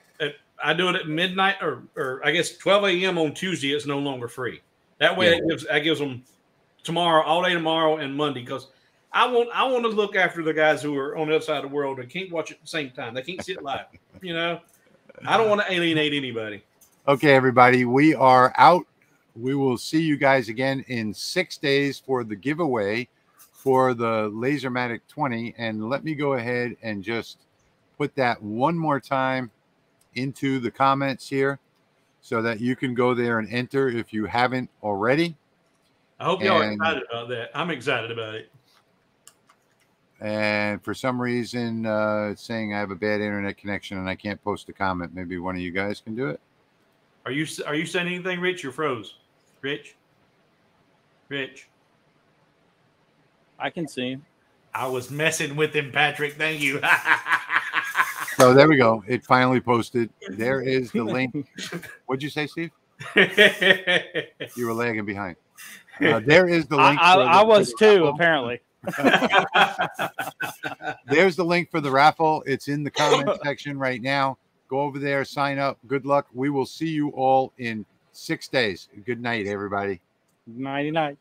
I do it at midnight or I guess 12 a.m. on Tuesday. It's no longer free. That way that gives them tomorrow, all day tomorrow and Monday, because I want to look after the guys who are on the other side of the world and can't watch it at the same time. They can't sit live. You know, I don't want to alienate anybody. Okay, everybody, we are out. We will see you guys again in 6 days for the giveaway for the Lasermatic 20. And let me go ahead and just put that one more time into the comments here so that you can go there and enter if you haven't already. I hope y'all are excited about that. I'm excited about it. And for some reason, it's saying I have a bad internet connection and I can't post a comment. Maybe one of you guys can do it. Are you saying anything, Rich? You're froze. Rich. I can see him. I was messing with him, Patrick. Thank you. So there we go. It finally posted. There is the link. What'd you say, Steve? You were lagging behind. There is the link. I was too, apparently. There's the link for the raffle. It's in the comment section right now. Go over there, sign up. Good luck. We will see you all in 6 days. Good night, everybody. Nighty night.